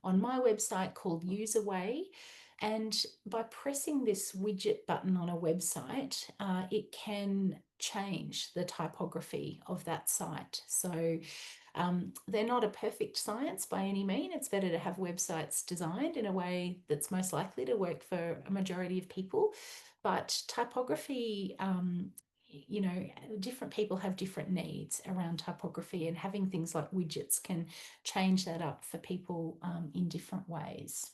on my website called Userway. And by pressing this widget button on a website, it can change the typography of that site. So they're not a perfect science by any mean. It's better to have websites designed in a way that's most likely to work for a majority of people. But typography, you know, different people have different needs around typography, and having things like widgets can change that up for people in different ways.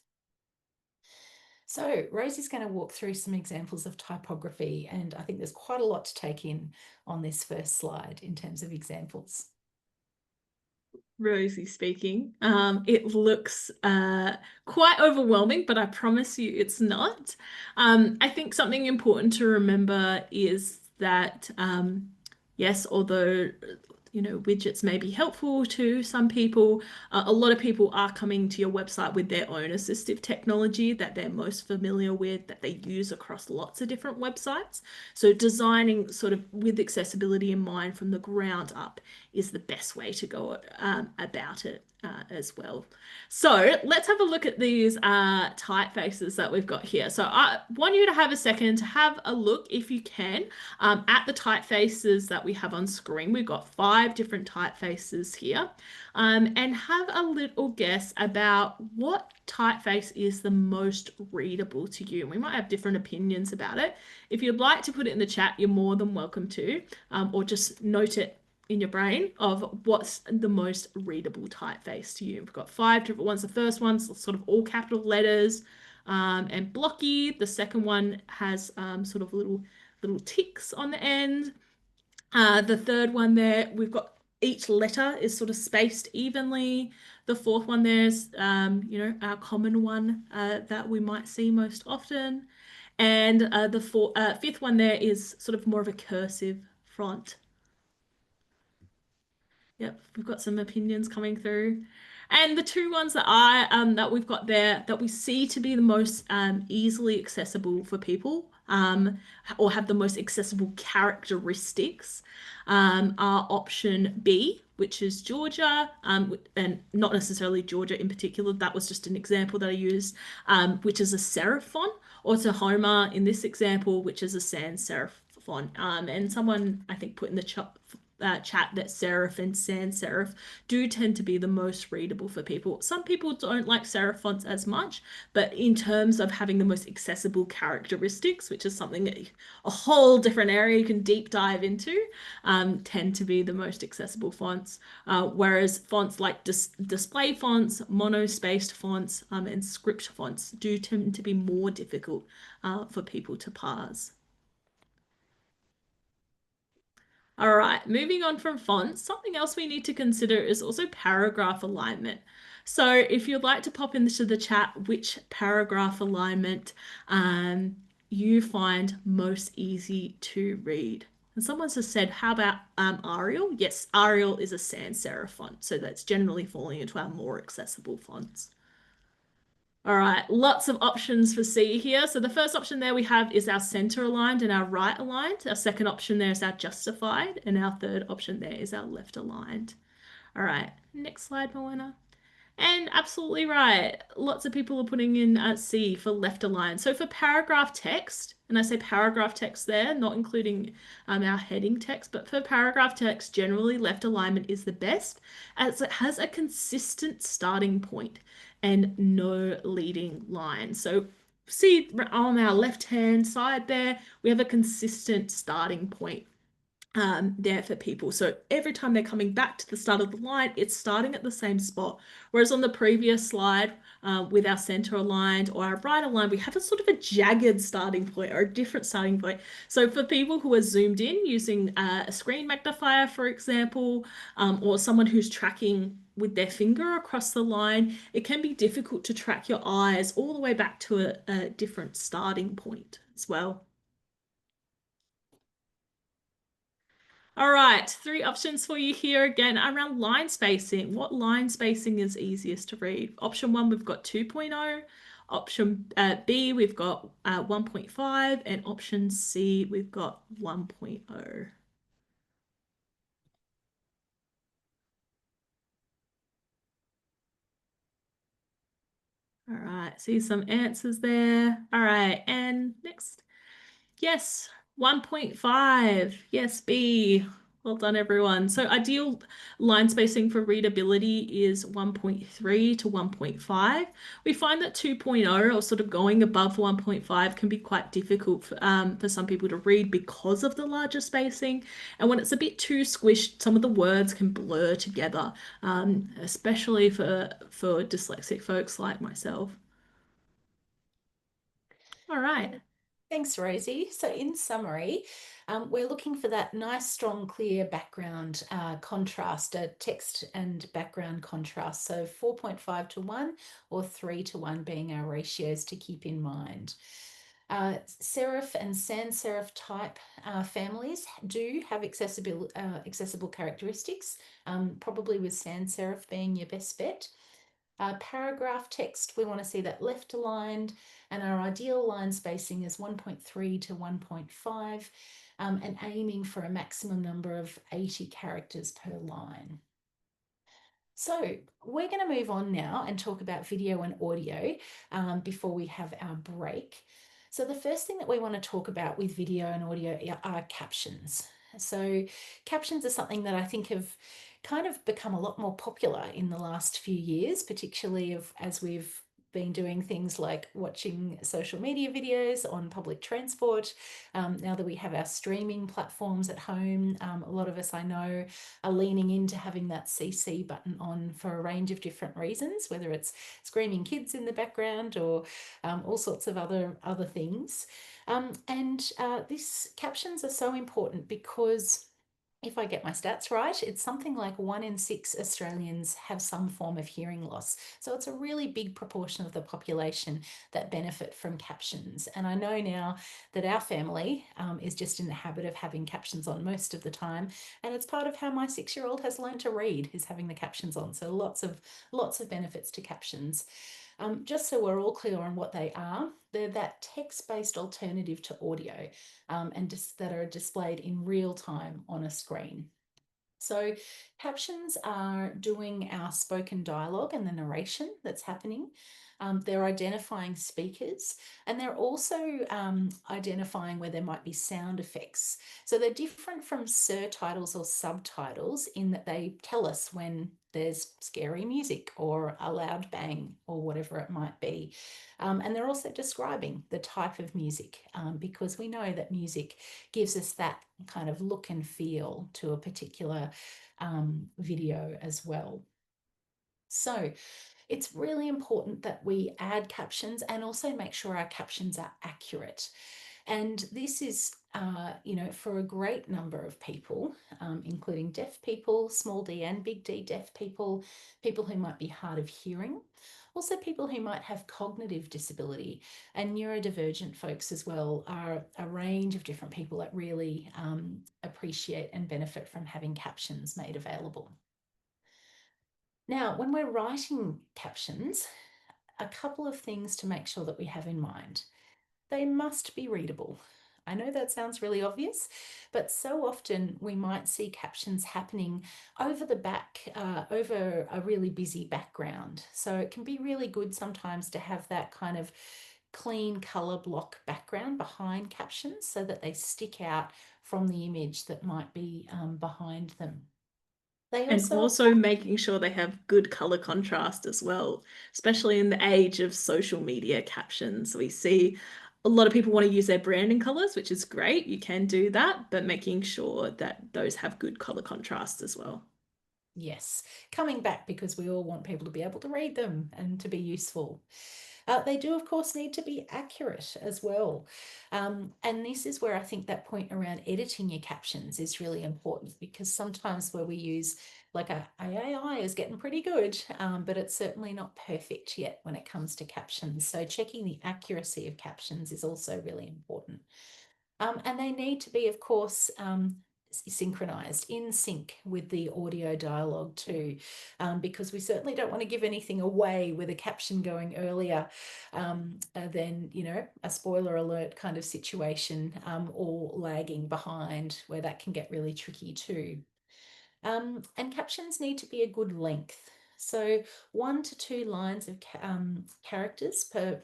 So Rosie's going to walk through some examples of typography, and I think there's quite a lot to take in on this first slide in terms of examples. Rosie speaking. It looks quite overwhelming, but I promise you it's not. I think something important to remember is that, yes, although widgets may be helpful to some people, a lot of people are coming to your website with their own assistive technology that they're most familiar with, that they use across lots of different websites. So designing sort of with accessibility in mind from the ground up is the best way to go about it as well. So let's have a look at these typefaces that we've got here. So I want you to have a second to have a look, if you can, at the typefaces that we have on screen. We've got 5 different typefaces here, and have a little guess about what typeface is the most readable to you. We might have different opinions about it. If you'd like to put it in the chat, you're more than welcome to, or just note it in your brain of what's the most readable typeface to you. We've got 5 different ones. The first one's sort of all capital letters and blocky. The second one has sort of little ticks on the end. The third one there, we've got each letter is sort of spaced evenly. The fourth one there's our common one that we might see most often. And the fifth one there is sort of more of a cursive font. Yep, we've got some opinions coming through. And the 2 ones that that we've got there that we see to be the most easily accessible for people, or have the most accessible characteristics, are option B, which is Georgia, and not necessarily Georgia in particular. That was just an example that I used, which is a serif font, or Tahoma in this example, which is a sans serif font. And someone I think put in the chat that serif and sans serif do tend to be the most readable for people. Some people don't like serif fonts as much, but in terms of having the most accessible characteristics, which is something a whole different area you can deep dive into, tend to be the most accessible fonts. Whereas fonts like display fonts, monospaced fonts, and script fonts do tend to be more difficult for people to parse. All right, moving on from fonts, something else we need to consider is also paragraph alignment. So if you'd like to pop into the chat which paragraph alignment you find most easy to read. And someone just said, how about Arial? Yes, Arial is a sans serif font, so that's generally falling into our more accessible fonts. All right, lots of options for C here. So the first option there we have is our center aligned and our right aligned. Our second option there is our justified, and our third option there is our left aligned. All right, next slide, Moana. And absolutely right. Lots of people are putting in C for left aligned. So for paragraph text, and I say paragraph text there, not including our heading text, but for paragraph text, generally left alignment is the best, as it has a consistent starting point and no leading line. So see on our left-hand side there, we have a consistent starting point. there for people. So every time they're coming back to the start of the line, it's starting at the same spot. Whereas on the previous slide, with our center aligned or our right aligned, we have a sort of a jagged starting point or a different starting point. So for people who are zoomed in using a screen magnifier, for example, or someone who's tracking with their finger across the line, it can be difficult to track your eyes all the way back to a different starting point as well. All right, 3 options for you here again around line spacing. What line spacing is easiest to read? Option 1, we've got 2.0. Option B, we've got 1.5. And option C, we've got 1.0. All right, see some answers there. All right, and next. Yes, 1.5. Yes, B. Well done, everyone. So ideal line spacing for readability is 1.3 to 1.5. We find that 2.0 or sort of going above 1.5 can be quite difficult for some people to read because of the larger spacing. And when it's a bit too squished, some of the words can blur together, especially for dyslexic folks like myself. All right. Thanks, Rosie. So in summary, we're looking for that nice, strong, clear background contrast, a text and background contrast. So 4.5 to 1 or 3 to 1 being our ratios to keep in mind. Serif and sans serif type families do have accessible characteristics, probably with sans serif being your best bet. Paragraph text, we want to see that left aligned, and our ideal line spacing is 1.3 to 1.5, and aiming for a maximum number of 80 characters per line. So we're going to move on now and talk about video and audio before we have our break. So the first thing that we want to talk about with video and audio are captions. So captions are something that I think have kind of become a lot more popular in the last few years, particularly as we've been doing things like watching social media videos on public transport. Now that we have our streaming platforms at home, a lot of us I know are leaning into having that CC button on for a range of different reasons, whether it's screaming kids in the background or all sorts of other things. These captions are so important because, if I get my stats right, it's something like 1 in 6 Australians have some form of hearing loss. So it's a really big proportion of the population that benefit from captions. And I know now that our family is just in the habit of having captions on most of the time. And it's part of how my 6-year-old has learned to read, is having the captions on. So lots of benefits to captions. Just so we're all clear on what they are, they're that text-based alternative to audio and that are displayed in real time on a screen. So captions are doing our spoken dialogue and the narration that's happening. They're identifying speakers, and they're also identifying where there might be sound effects. So they're different from surtitles or subtitles in that they tell us when there's scary music or a loud bang or whatever it might be. And they're also describing the type of music because we know that music gives us that kind of look and feel to a particular video as well. So it's really important that we add captions and also make sure our captions are accurate. And this is, for a great number of people, including deaf people, small d and big D deaf people, people who might be hard of hearing, also people who might have cognitive disability, and neurodivergent folks as well are a range of different people that really appreciate and benefit from having captions made available. Now, when we're writing captions, a couple of things to make sure that we have in mind. They must be readable. I know that sounds really obvious, but so often we might see captions happening over the back, over a really busy background. So it can be really good sometimes to have that kind of clean color block background behind captions so that they stick out from the image that might be behind them. And also making sure they have good color contrast as well, especially in the age of social media captions. We see A lot of people want to use their branding colors, which is great. You can do that, but making sure that those have good color contrast as well. Yes, coming back because we all want people to be able to read them and to be useful. They do, of course, need to be accurate as well. And this is where I think that point around editing your captions is really important, because sometimes where we use like AI is getting pretty good, but it's certainly not perfect yet when it comes to captions. So checking the accuracy of captions is also really important. And they need to be, of course, synchronized, in sync with the audio dialogue too, because we certainly don't want to give anything away with a caption going earlier than, you know, a spoiler alert kind of situation, or lagging behind, where that can get really tricky too. And captions need to be a good length. So 1 to 2 lines of characters per,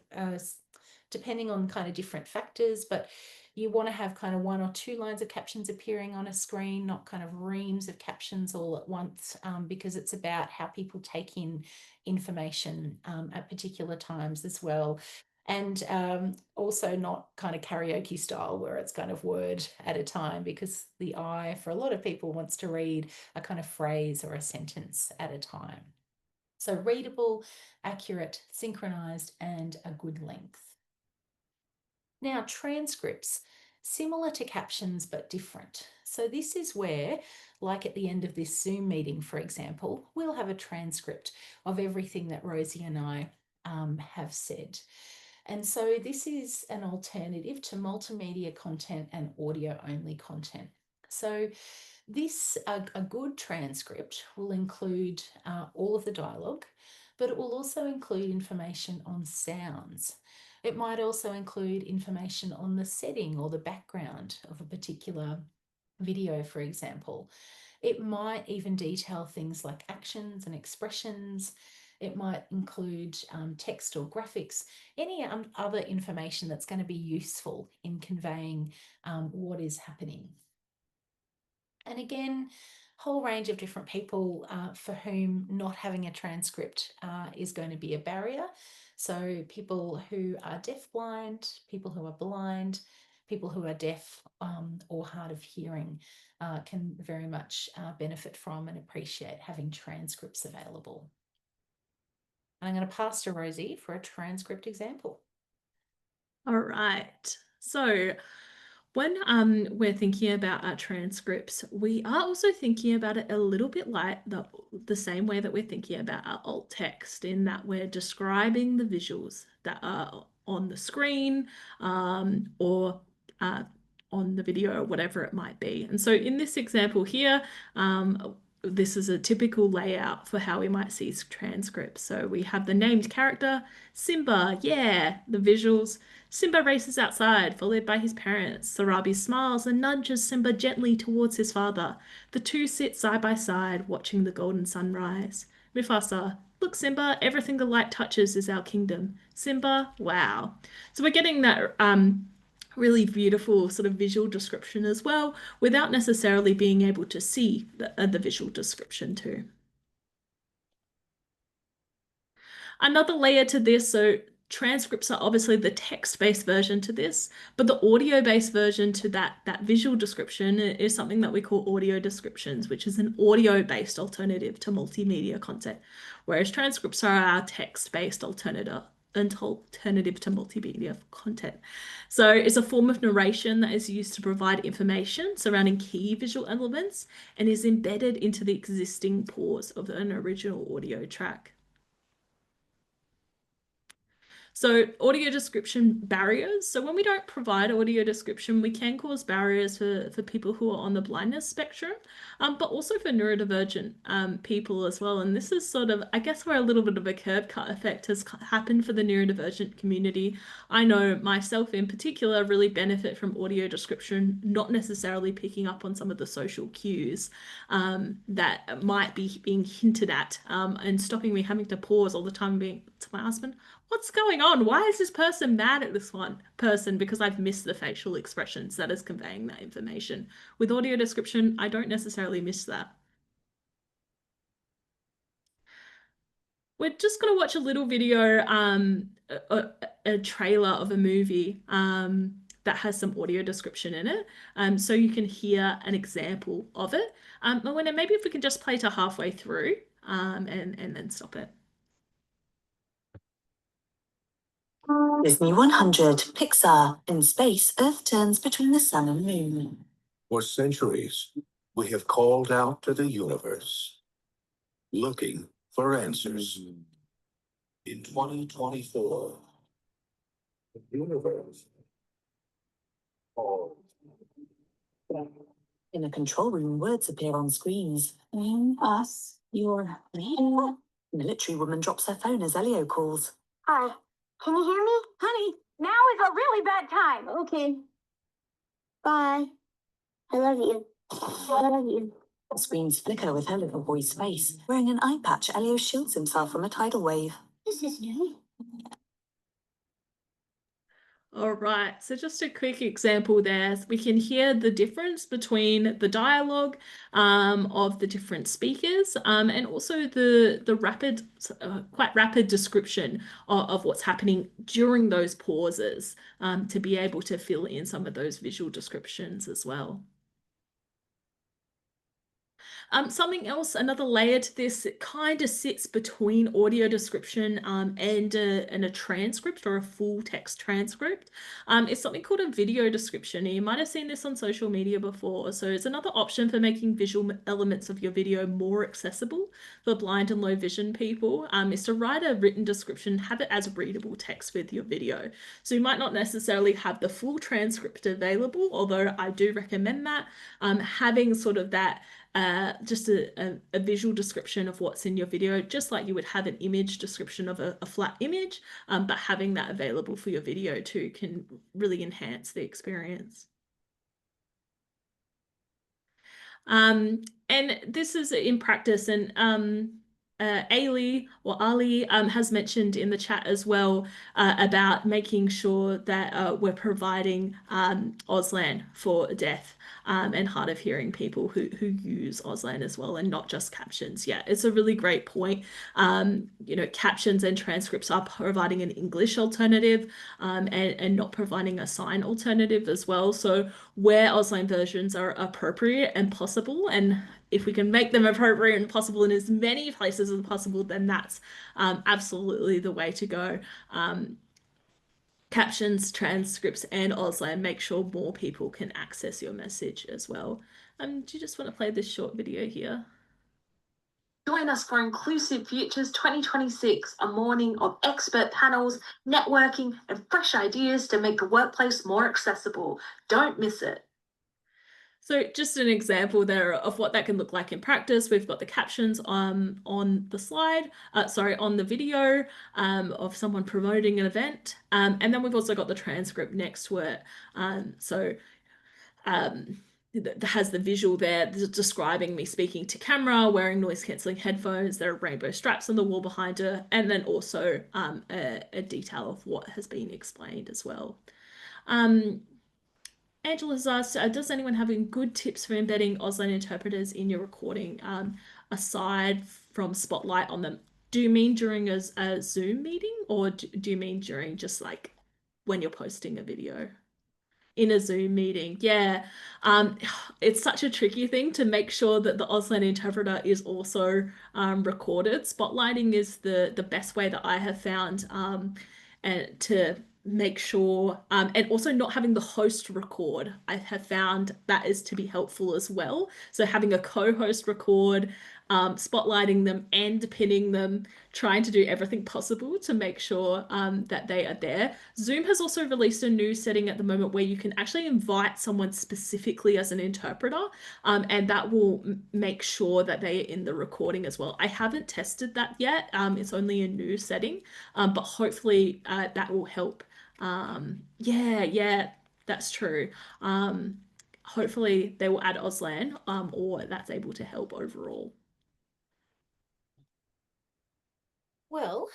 depending on kind of different factors, but you want to have kind of 1 or 2 lines of captions appearing on a screen, not kind of reams of captions all at once, because it's about how people take in information at particular times as well. And also not kind of karaoke style where it's kind of word at a time, because the eye for a lot of people wants to read a kind of phrase or a sentence at a time. So readable, accurate, synchronized, and a good length. Now, transcripts, similar to captions but different. So this is where, like at the end of this Zoom meeting, for example, we'll have a transcript of everything that Rosie and I have said. And so this is an alternative to multimedia content and audio only content. So this, a good transcript will include all of the dialogue, but it will also include information on sounds. It might also include information on the setting or the background of a particular video, for example. It might even detail things like actions and expressions. It might include text or graphics, any other information that's going to be useful in conveying what is happening. And again, whole range of different people for whom not having a transcript is going to be a barrier. So people who are deafblind, people who are blind, people who are deaf or hard of hearing can very much benefit from and appreciate having transcripts available. I'm going to pass to Rosie for a transcript example. All right. So when we're thinking about our transcripts, we are also thinking about it a little bit like the same way that we're thinking about our alt text, in that we're describing the visuals that are on the screen or on the video or whatever it might be. And so in this example here, this is a typical layout for how we might see transcripts. So we have the named character, Simba, yeah, the visuals. Simba races outside, followed by his parents. Sarabi smiles and nudges Simba gently towards his father. The two sit side by side, watching the golden sunrise. Mufasa, look, Simba, everything the light touches is our kingdom. Simba, wow. So we're getting that really beautiful sort of visual description as well, without necessarily being able to see the visual description too. Another layer to this, so transcripts are obviously the text-based version to this, but the audio-based version to that visual description is something that we call audio descriptions, which is an audio-based alternative to multimedia content, whereas transcripts are our text-based alternative to multimedia content. So it's a form of narration that is used to provide information surrounding key visual elements and is embedded into the existing pause of an original audio track. So audio description barriers. So when we don't provide audio description, we can cause barriers for people who are on the blindness spectrum, but also for neurodivergent people as well. And this is sort of, I guess, where a little bit of a curb cut effect has happened for the neurodivergent community. I know myself in particular really benefit from audio description, not necessarily picking up on some of the social cues that might be being hinted at and stopping me having to pause all the time being to my husband, what's going on? Why is this person mad at this one person? Because I've missed the facial expressions that is conveying that information. With audio description, I don't necessarily miss that. We're just going to watch a little video a trailer of a movie that has some audio description in it, so you can hear an example of it. Malena, maybe if we can just play to halfway through and then stop it. Disney 100, Pixar. In space, Earth turns between the sun and moon. For centuries, we have called out to the universe, looking for answers. In 2024, the universe called. In a control room, words appear on screens. Us, your leader. Military woman drops her phone as Elio calls. Hi, can you hear me? Honey, now is a really bad time. Okay. Bye. I love you. I love you. The screens flicker with her little boy's face. Wearing an eye patch, Elio shields himself from a tidal wave. This is new. All right, so just a quick example there. We can hear the difference between the dialogue of the different speakers and also the rapid, quite rapid description of what's happening during those pauses to be able to fill in some of those visual descriptions as well. Something else, another layer to this, it kind of sits between audio description and a transcript or a full text transcript. It's something called a video description. You might have seen this on social media before. So it's another option for making visual elements of your video more accessible for blind and low vision people, is to write a written description, have it as readable text with your video. So you might not necessarily have the full transcript available, although I do recommend that. Having sort of that just a visual description of what's in your video, just like you would have an image description of a flat image, but having that available for your video too can really enhance the experience. And this is in practice, and Ali has mentioned in the chat as well about making sure that we're providing Auslan for deaf and hard of hearing people who use Auslan as well, and not just captions. Yeah, it's a really great point. You know, captions and transcripts are providing an English alternative and not providing a sign alternative as well. So where Auslan versions are appropriate and possible, and if we can make them appropriate and possible in as many places as possible, then that's absolutely the way to go. Captions, transcripts, and Auslan make sure more people can access your message as well. Do you just want to play this short video here? Join us for Inclusive Futures 2026, a morning of expert panels, networking, and fresh ideas to make the workplace more accessible. Don't miss it. So just an example there of what that can look like in practice. We've got the captions on the slide, on the video of someone promoting an event. And then we've also got the transcript next to it. That has the visual there describing me speaking to camera, wearing noise cancelling headphones. There are rainbow straps on the wall behind her, and then also a detail of what has been explained as well. Angela's asked, does anyone have any good tips for embedding Auslan interpreters in your recording aside from Spotlight on them? Do you mean during a Zoom meeting, or do you mean during just like when you're posting a video? In a Zoom meeting, yeah. It's such a tricky thing to make sure that the Auslan interpreter is also recorded. Spotlighting is the best way that I have found and to make sure, and also not having the host record, I have found that is to be helpful as well. So having a co-host record, spotlighting them and pinning them, trying to do everything possible to make sure that they are there. Zoom has also released a new setting at the moment where you can actually invite someone specifically as an interpreter, and that will make sure that they are in the recording as well. I haven't tested that yet. It's only a new setting, but hopefully that will help. Yeah, that's true. Hopefully they will add Auslan, or that's able to help overall. Well,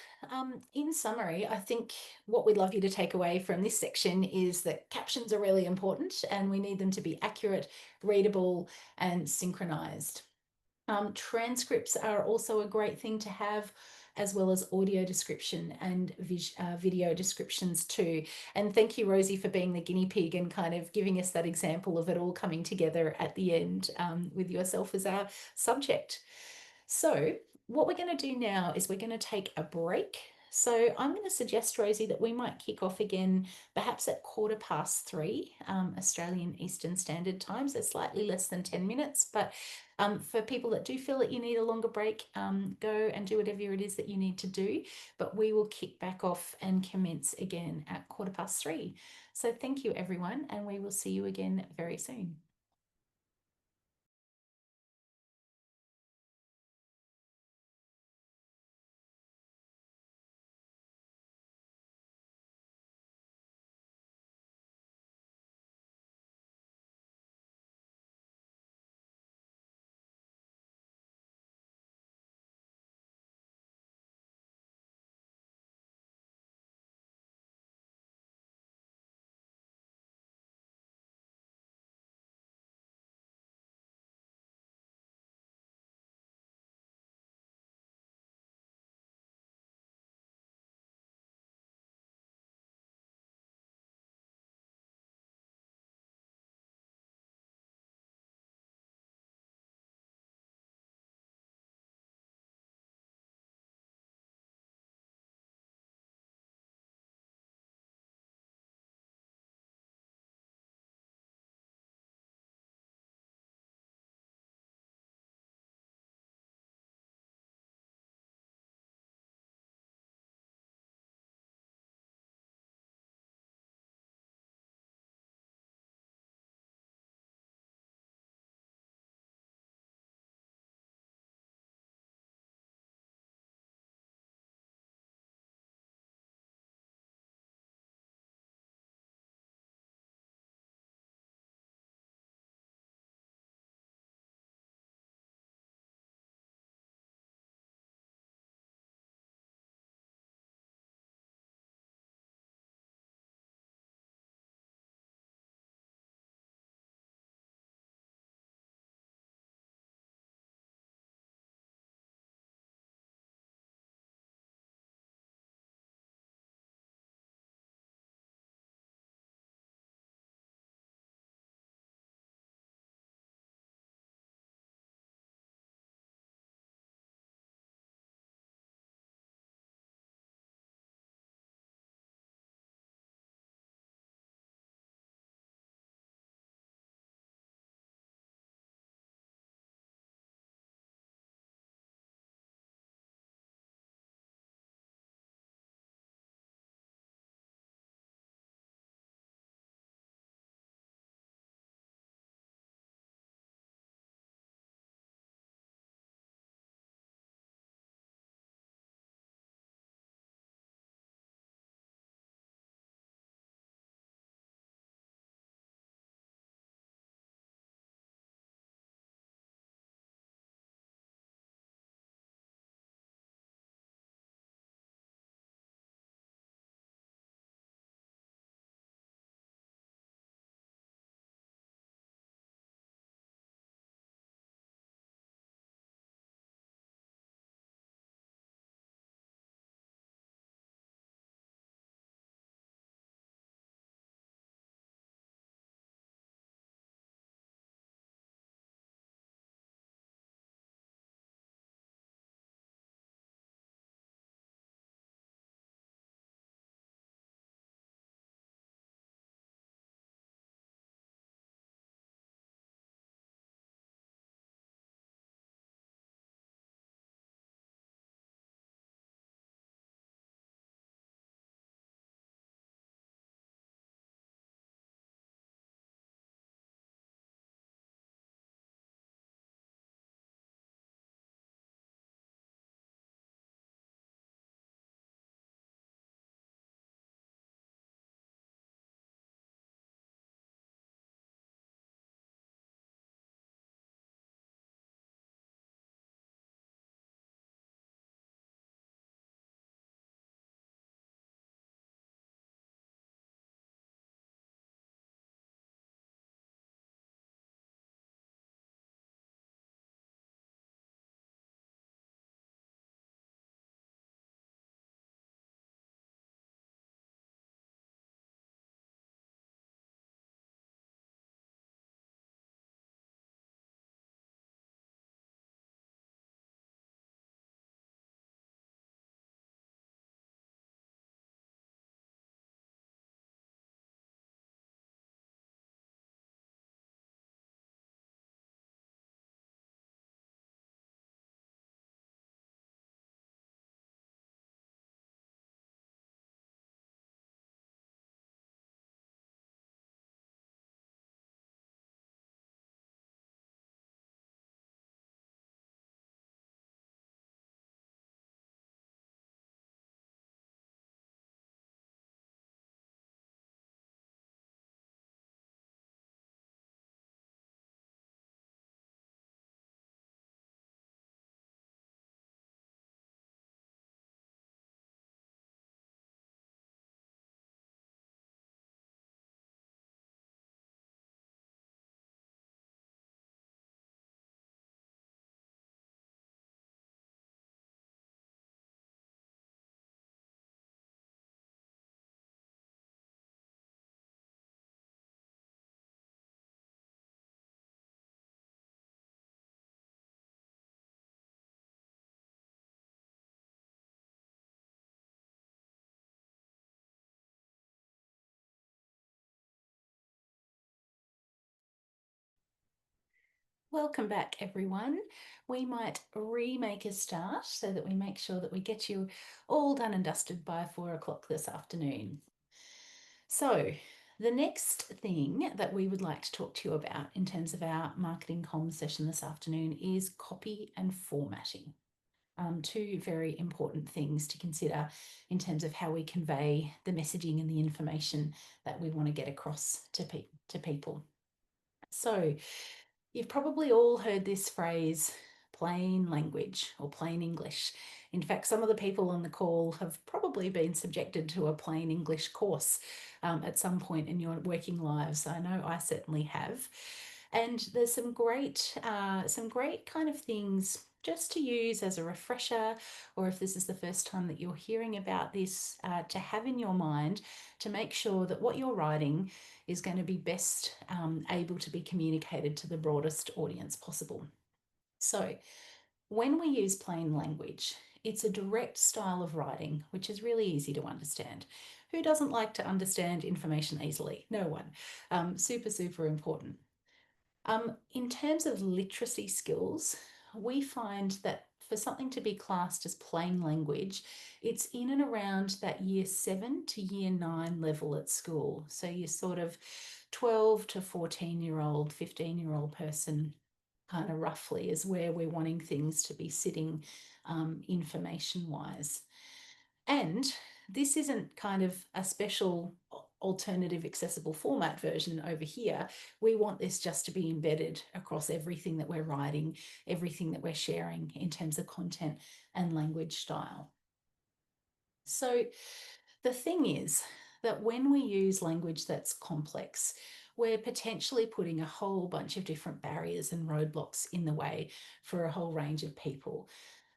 in summary, I think what we'd love you to take away from this section is that captions are really important and we need them to be accurate, readable, and synchronized. Transcripts are also a great thing to have, as well as audio description and video descriptions too. And thank you, Rosie, for being the guinea pig and kind of giving us that example of it all coming together at the end with yourself as our subject. So what we're going to do now is we're going to take a break. So I'm going to suggest, Rosie, that we might kick off again, perhaps at 3:15 Australian Eastern Standard Time, so slightly less than 10 minutes. But for people that do feel that you need a longer break, go and do whatever it is that you need to do. But we will kick back off and commence again at 3:15. So thank you, everyone, and we will see you again very soon. Welcome back, everyone. We might remake a start so that we make sure that we get you all done and dusted by 4 o'clock this afternoon. So the next thing that we would like to talk to you about in terms of our marketing comms session this afternoon is copy and formatting. Two very important things to consider in terms of how we convey the messaging and the information that we want to get across to people. So you've probably all heard this phrase, plain language or plain English. In fact, some of the people on the call have probably been subjected to a plain English course at some point in your working lives. I know I certainly have. And there's some great kind of things just to use as a refresher, or if this is the first time that you're hearing about this, to have in your mind to make sure that what you're writing is going to be best able to be communicated to the broadest audience possible. So when we use plain language, it's a direct style of writing, which is really easy to understand. Who doesn't like to understand information easily? No one. Super, super important. In terms of literacy skills, we find that for something to be classed as plain language, it's in and around that year 7 to year 9 level at school. So you're sort of 12 to 14-year-old, 15-year-old person, kind of roughly, is where we're wanting things to be sitting information-wise. And this isn't kind of a special alternative accessible format version over here. We want this just to be embedded across everything that we're writing, everything that we're sharing in terms of content and language style. So the thing is that when we use language that's complex, we're potentially putting a whole bunch of different barriers and roadblocks in the way for a whole range of people.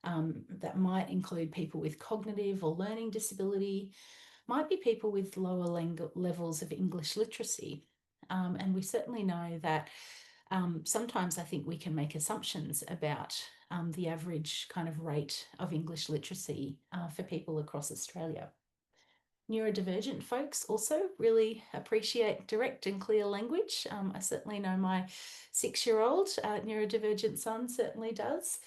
That might include people with cognitive or learning disability, might be people with lower levels of English literacy. And we certainly know that sometimes I think we can make assumptions about the average kind of rate of English literacy for people across Australia. Neurodivergent folks also really appreciate direct and clear language. I certainly know my 6-year-old neurodivergent son certainly does.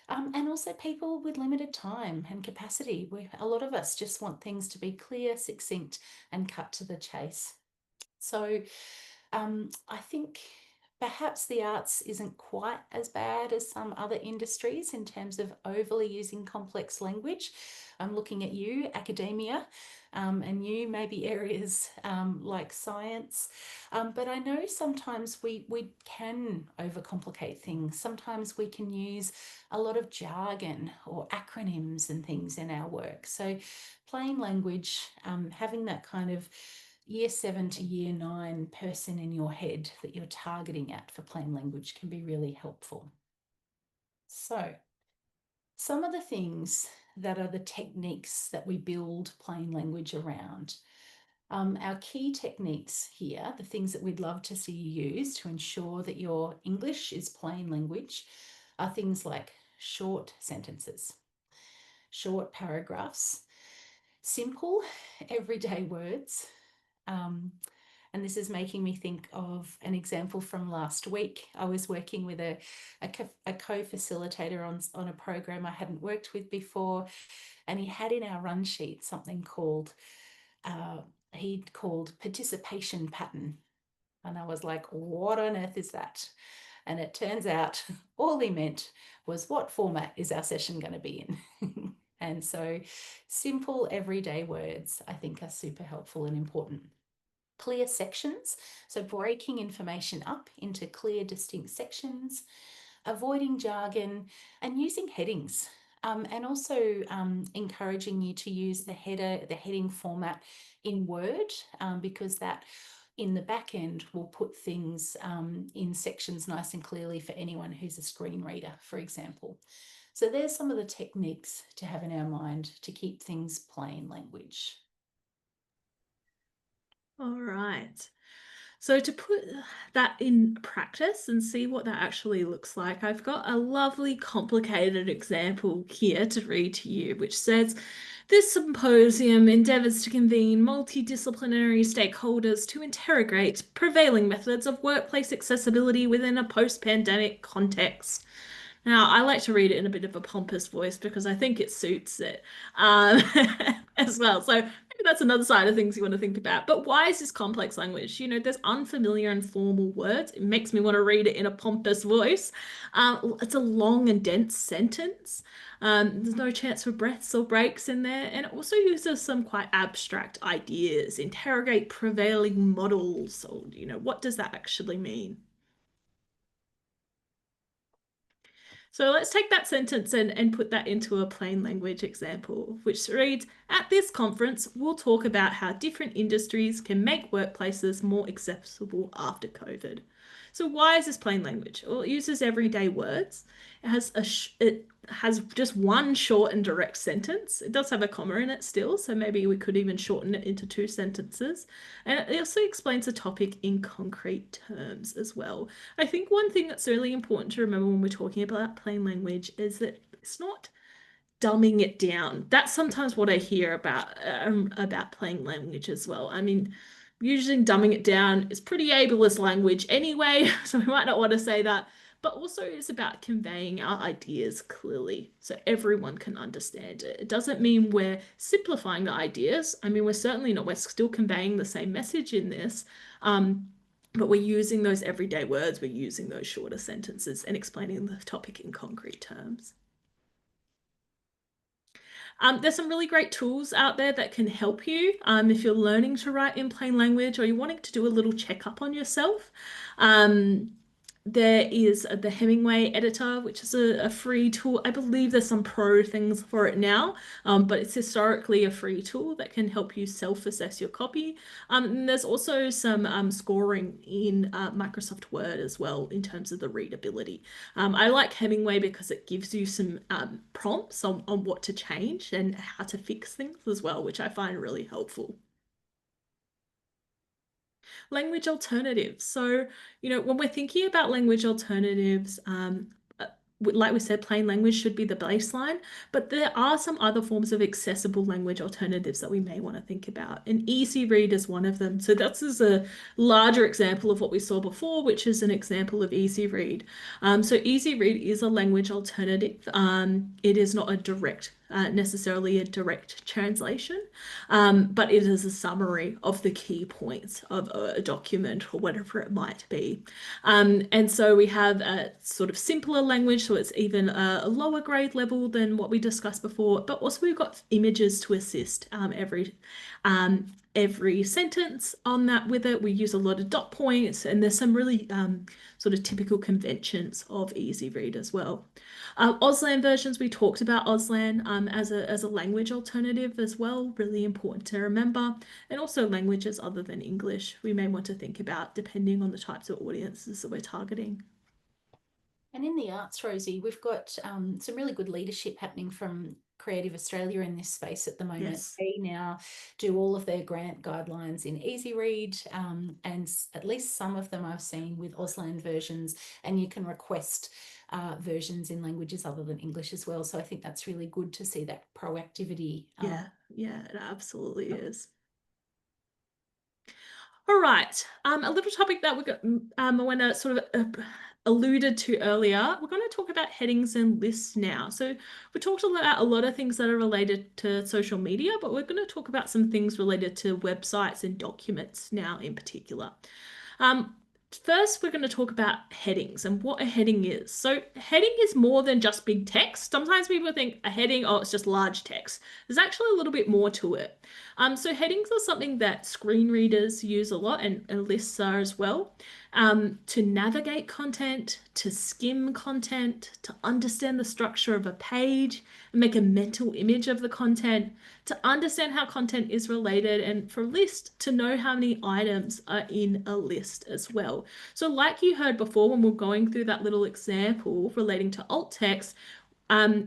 And also people with limited time and capacity. A lot of us just want things to be clear, succinct, and cut to the chase. So I think perhaps the arts isn't quite as bad as some other industries in terms of overly using complex language. I'm looking at you, academia, and you maybe areas like science. But I know sometimes we can overcomplicate things. Sometimes we can use a lot of jargon or acronyms and things in our work. So plain language, having that kind of year 7 to year 9 person in your head that you're targeting at for plain language can be really helpful. So some of the things that are the techniques that we build plain language around. Our key techniques here, the things that we'd love to see you use to ensure that your English is plain language, are things like short sentences, short paragraphs, simple everyday words. And this is making me think of an example from last week. I was working with a co-facilitator on a program I hadn't worked with before, and he had in our run sheet something called, he'd called participation pattern. And I was like, what on earth is that? And it turns out all he meant was, what format is our session going to be in? And so simple everyday words, I think, are super helpful and important. Clear sections, so breaking information up into clear, distinct sections, avoiding jargon, and using headings. And also encouraging you to use the heading format in Word, because that in the back end will put things in sections nice and clearly for anyone who's a screen reader, for example. So there's some of the techniques to have in our mind to keep things plain language. All right. So to put that in practice and see what that actually looks like, I've got a lovely complicated example here to read to you, which says, this symposium endeavours to convene multidisciplinary stakeholders to interrogate prevailing methods of workplace accessibility within a post-pandemic context. Now, I like to read it in a bit of a pompous voice because I think it suits it as well. So maybe that's another side of things you want to think about. But why is this complex language? You know, there's unfamiliar and formal words. It makes me want to read it in a pompous voice. It's a long and dense sentence. There's no chance for breaths or breaks in there. And it also uses some quite abstract ideas, interrogate prevailing models. Or, you know, what does that actually mean? So let's take that sentence and put that into a plain language example, which reads, at this conference, we'll talk about how different industries can make workplaces more accessible after COVID. So why is this plain language? Well, it uses everyday words. It has just one short and direct sentence. It does have a comma in it still, so maybe we could even shorten it into 2 sentences. And it also explains the topic in concrete terms as well. I think one thing that's really important to remember when we're talking about plain language is that it's not dumbing it down. That's sometimes what I hear about plain language as well. I mean, usually dumbing it down is pretty ableist language anyway, so we might not want to say that. But also it's about conveying our ideas clearly so everyone can understand it. It doesn't mean we're simplifying the ideas. I mean, we're certainly not. We're still conveying the same message in this. But we're using those everyday words, we're using those shorter sentences and explaining the topic in concrete terms. There's some really great tools out there that can help you if you're learning to write in plain language or you're wanting to do a little checkup on yourself. There is the Hemingway editor, which is a free tool. I believe there's some pro things for it now, but it's historically a free tool that can help you self-assess your copy. And there's also some scoring in Microsoft Word as well in terms of the readability. I like Hemingway because it gives you some prompts on what to change and how to fix things as well, which I find really helpful. Language alternatives. So, you know, when we're thinking about language alternatives, like we said, plain language should be the baseline, but there are some other forms of accessible language alternatives that we may want to think about. And Easy Read is one of them. So that's a larger example of what we saw before, which is an example of Easy Read. So Easy Read is a language alternative. It is not necessarily a direct translation, but it is a summary of the key points of a document or whatever it might be. And so we have a sort of simpler language, so it's even a lower grade level than what we discussed before, but also we've got images to assist every sentence on that with it. We use a lot of dot points, and there's some really sort of typical conventions of Easy Read as well. Auslan versions, we talked about Auslan as a language alternative as well, really important to remember. And also languages other than English we may want to think about depending on the types of audiences that we're targeting. And in the arts, Rosie, we've got some really good leadership happening from Creative Australia in this space at the moment. Yes. They now do all of their grant guidelines in Easy Read, and at least some of them I've seen with Auslan versions, and you can request versions in languages other than English as well. So I think that's really good to see that proactivity. Yeah, it absolutely is. All right, a little topic that we got, Moena sort of alluded to earlier. We're going to talk about headings and lists now. So we talked about a lot of things that are related to social media, but we're going to talk about some things related to websites and documents now in particular. First, we're going to talk about headings and what a heading is. So heading is more than just big text. Sometimes people think a heading, oh, it's just large text. There's actually a little bit more to it. So headings are something that screen readers use a lot, and lists are as well, to navigate content, to skim content, to understand the structure of a page, and make a mental image of the content, to understand how content is related, and for a list, to know how many items are in a list as well. So like you heard before when we're going through that little example relating to alt text,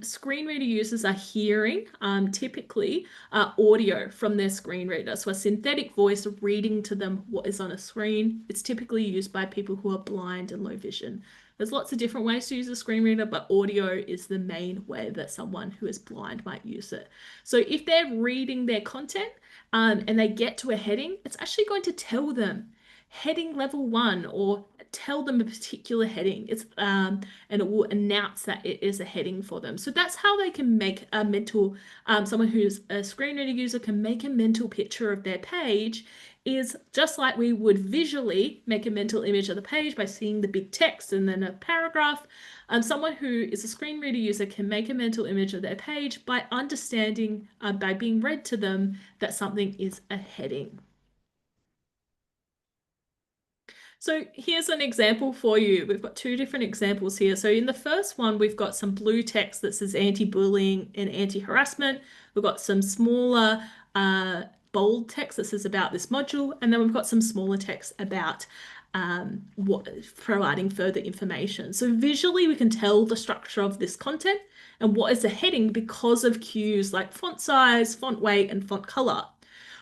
Screen reader users are hearing typically audio from their screen reader. So a synthetic voice reading to them what is on a screen. It's typically used by people who are blind and low vision. There's lots of different ways to use a screen reader, but audio is the main way that someone who is blind might use it. So if they're reading their content and they get to a heading, it's actually going to tell them heading level 1 or tell them a particular heading. And it will announce that it is a heading for them. So that's how they can make a mental, someone who's a screen reader user can make a mental picture of their page, is just like we would visually make a mental image of the page by seeing the big text and then a paragraph. Someone who is a screen reader user can make a mental image of their page by understanding, by being read to them, that something is a heading. So here's an example for you. We've got 2 different examples here. So in the first one, we've got some blue text that says anti-bullying and anti-harassment. We've got some smaller bold text that says about this module. And then we've got some smaller text about providing further information. So visually, we can tell the structure of this content and what is a heading because of cues like font size, font weight, and font color.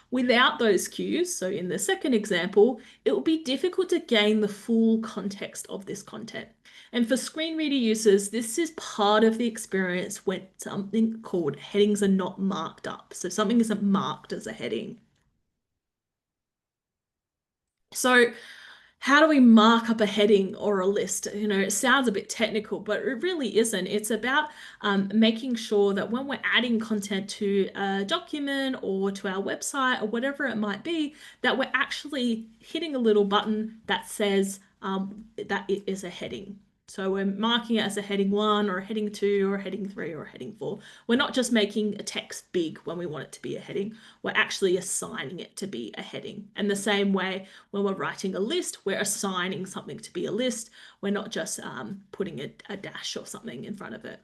Without those cues, so in the second example, it will be difficult to gain the full context of this content. And for screen reader users, this is part of the experience when something called headings are not marked up. So something isn't marked as a heading. So how do we mark up a heading or a list? You know, it sounds a bit technical, but it really isn't. It's about making sure that when we're adding content to a document or to our website or whatever it might be, that we're actually hitting a little button that says that it is a heading. So we're marking it as a heading 1 or a heading 2 or a heading 3 or a heading 4. We're not just making a text big when we want it to be a heading. We're actually assigning it to be a heading. And the same way when we're writing a list, we're assigning something to be a list. We're not just putting a dash or something in front of it.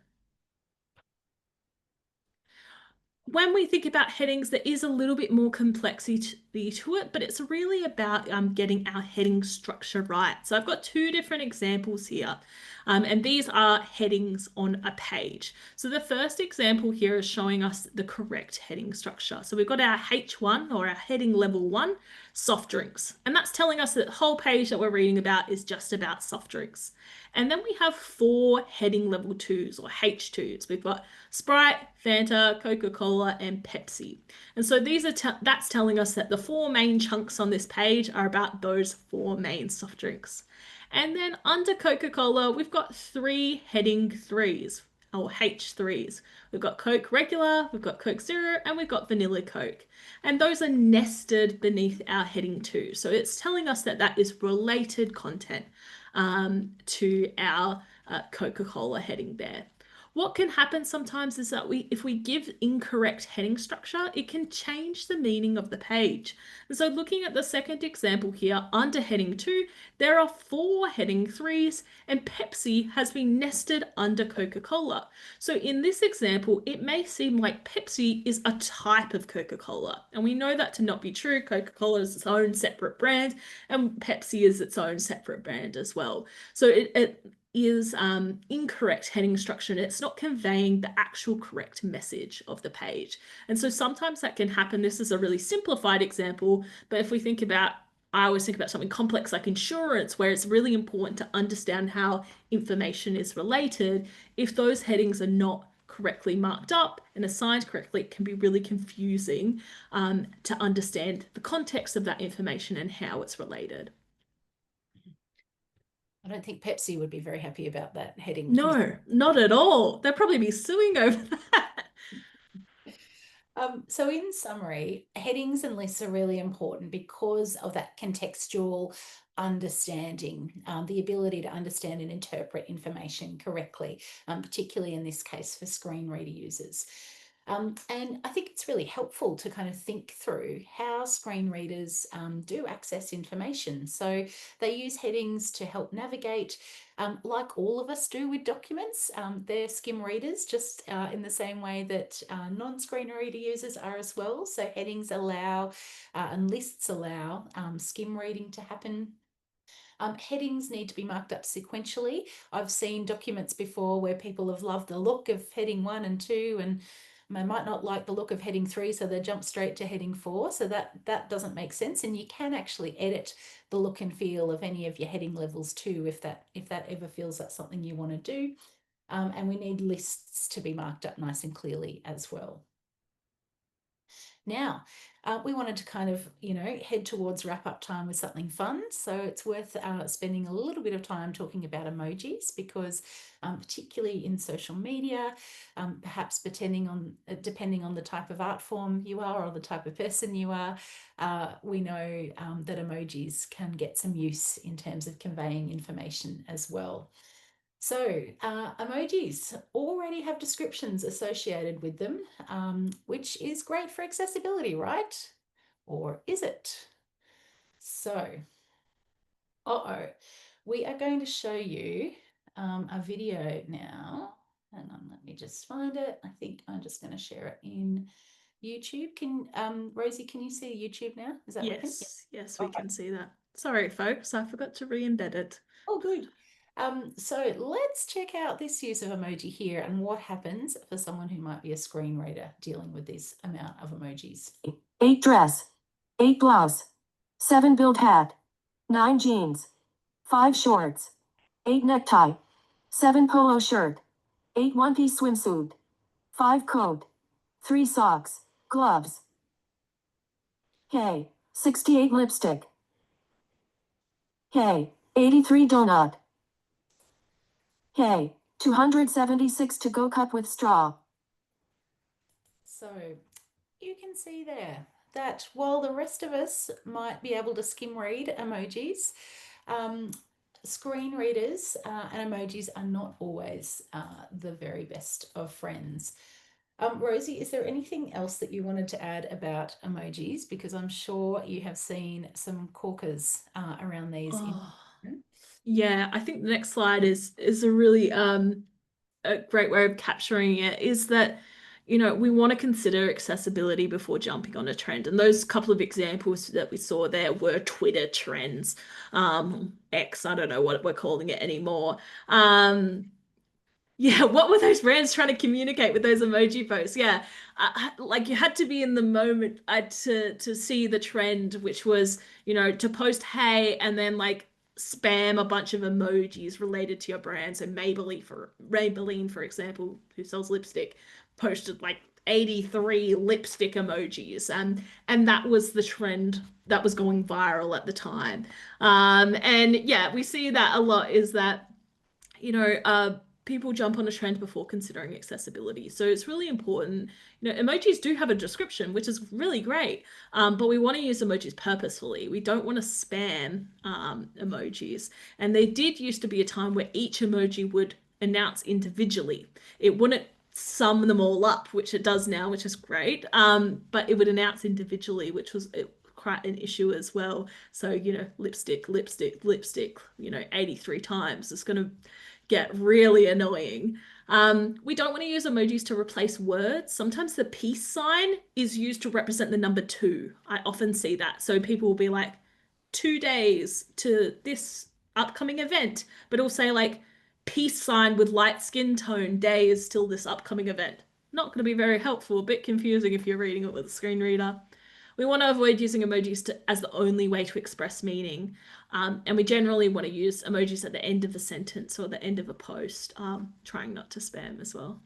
When we think about headings, there is a little bit more complexity to it, but it's really about getting our heading structure right. So I've got 2 different examples here, and these are headings on a page. So the first example here is showing us the correct heading structure. So we've got our H1 or our heading level 1, soft drinks, and that's telling us that the whole page that we're reading about is just about soft drinks. And then we have 4 heading level 2s or H2s. We've got Sprite, Fanta, Coca-Cola, and Pepsi. And so these are that's telling us that the 4 main chunks on this page are about those 4 main soft drinks. And then under Coca-Cola, we've got 3 heading 3s or H3s. We've got Coke regular, we've got Coke Zero, and we've got vanilla Coke. And those are nested beneath our heading 2. So it's telling us that that is related content to our Coca-Cola heading there. What can happen sometimes is that if we give incorrect heading structure, it can change the meaning of the page. And so looking at the second example here, under heading 2, there are 4 heading 3s and Pepsi has been nested under Coca-Cola. So in this example, it may seem like Pepsi is a type of Coca-Cola. And we know that to not be true. Coca-Cola is its own separate brand and Pepsi is its own separate brand as well. So it is incorrect heading structure and it's not conveying the actual correct message of the page. And so sometimes that can happen. This is a really simplified example, but if we think about, I always think about something complex like insurance, where it's really important to understand how information is related. If those headings are not correctly marked up and assigned correctly, it can be really confusing to understand the context of that information and how it's related. I don't think Pepsi would be very happy about that heading. No, not at all. They'll probably be suing over that. So in summary, headings and lists are really important because of that contextual understanding, the ability to understand and interpret information correctly, particularly in this case for screen reader users. And I think it's really helpful to kind of think through how screen readers do access information. So they use headings to help navigate, like all of us do with documents. They're skim readers, just in the same way that non-screen reader users are as well. So headings allow and lists allow skim reading to happen. Headings need to be marked up sequentially. I've seen documents before where people have loved the look of heading 1 and 2, and they might not like the look of heading 3, so they jump straight to heading 4. So that doesn't make sense. And you can actually edit the look and feel of any of your heading levels too, if that ever feels that's something you want to do. And we need lists to be marked up nice and clearly as well. Now, we wanted to kind of, head towards wrap-up time with something fun. So it's worth spending a little bit of time talking about emojis, because particularly in social media, perhaps depending on the type of art form you are or the type of person you are, we know that emojis can get some use in terms of conveying information as well. So emojis already have descriptions associated with them, which is great for accessibility, right? Or is it? So, we are going to show you a video now. Hang on, let me just find it. I think I'm just going to share it in YouTube. Rosie, can you see YouTube now? Is that working? Yes, we can see that. Sorry, folks, I forgot to re-embed it. Oh, good. So let's check out this use of emoji here and what happens for someone who might be a screen reader dealing with this amount of emojis. 8 dress, 8 blouse, 7 build hat, 9 jeans, 5 shorts, 8 necktie, 7 polo shirt, 8 one-piece swimsuit, 5 coat, 3 socks, gloves. K, 68 lipstick. K, 83 donut. K, 276 to-go cup with straw. So you can see there that while the rest of us might be able to skim read emojis, screen readers and emojis are not always the very best of friends. Rosie, is there anything else that you wanted to add about emojis? Because I'm sure you have seen some corkers around these. Yeah, I think the next slide is a really a great way of capturing it, is that we want to consider accessibility before jumping on a trend. And those couple of examples that we saw there were Twitter trends, X, I don't know what we're calling it anymore. Yeah, what were those brands trying to communicate with those emoji posts? Yeah, like you had to be in the moment to see the trend, which was, to post hey and then like spam a bunch of emojis related to your brand. So Maybelline, for example, who sells lipstick, posted like 83 lipstick emojis, and that was the trend that was going viral at the time. And yeah, we see that a lot, is that people jump on a trend before considering accessibility. So it's really important. Emojis do have a description, which is really great, but we want to use emojis purposefully. We don't want to spam emojis. And there did used to be a time where each emoji would announce individually. It wouldn't sum them all up, which it does now, which is great, but it would announce individually, which was quite an issue as well. So, lipstick, 83 times. It's going to get really annoying. We don't want to use emojis to replace words. Sometimes the peace sign is used to represent the number 2. I often see that. So people will be like 2 days to this upcoming event, but it'll say like peace sign with light skin tone, days till this upcoming event. Not going to be very helpful, a bit confusing if you're reading it with a screen reader. We want to avoid using emojis as the only way to express meaning. And we generally want to use emojis at the end of a sentence or the end of a post, trying not to spam as well.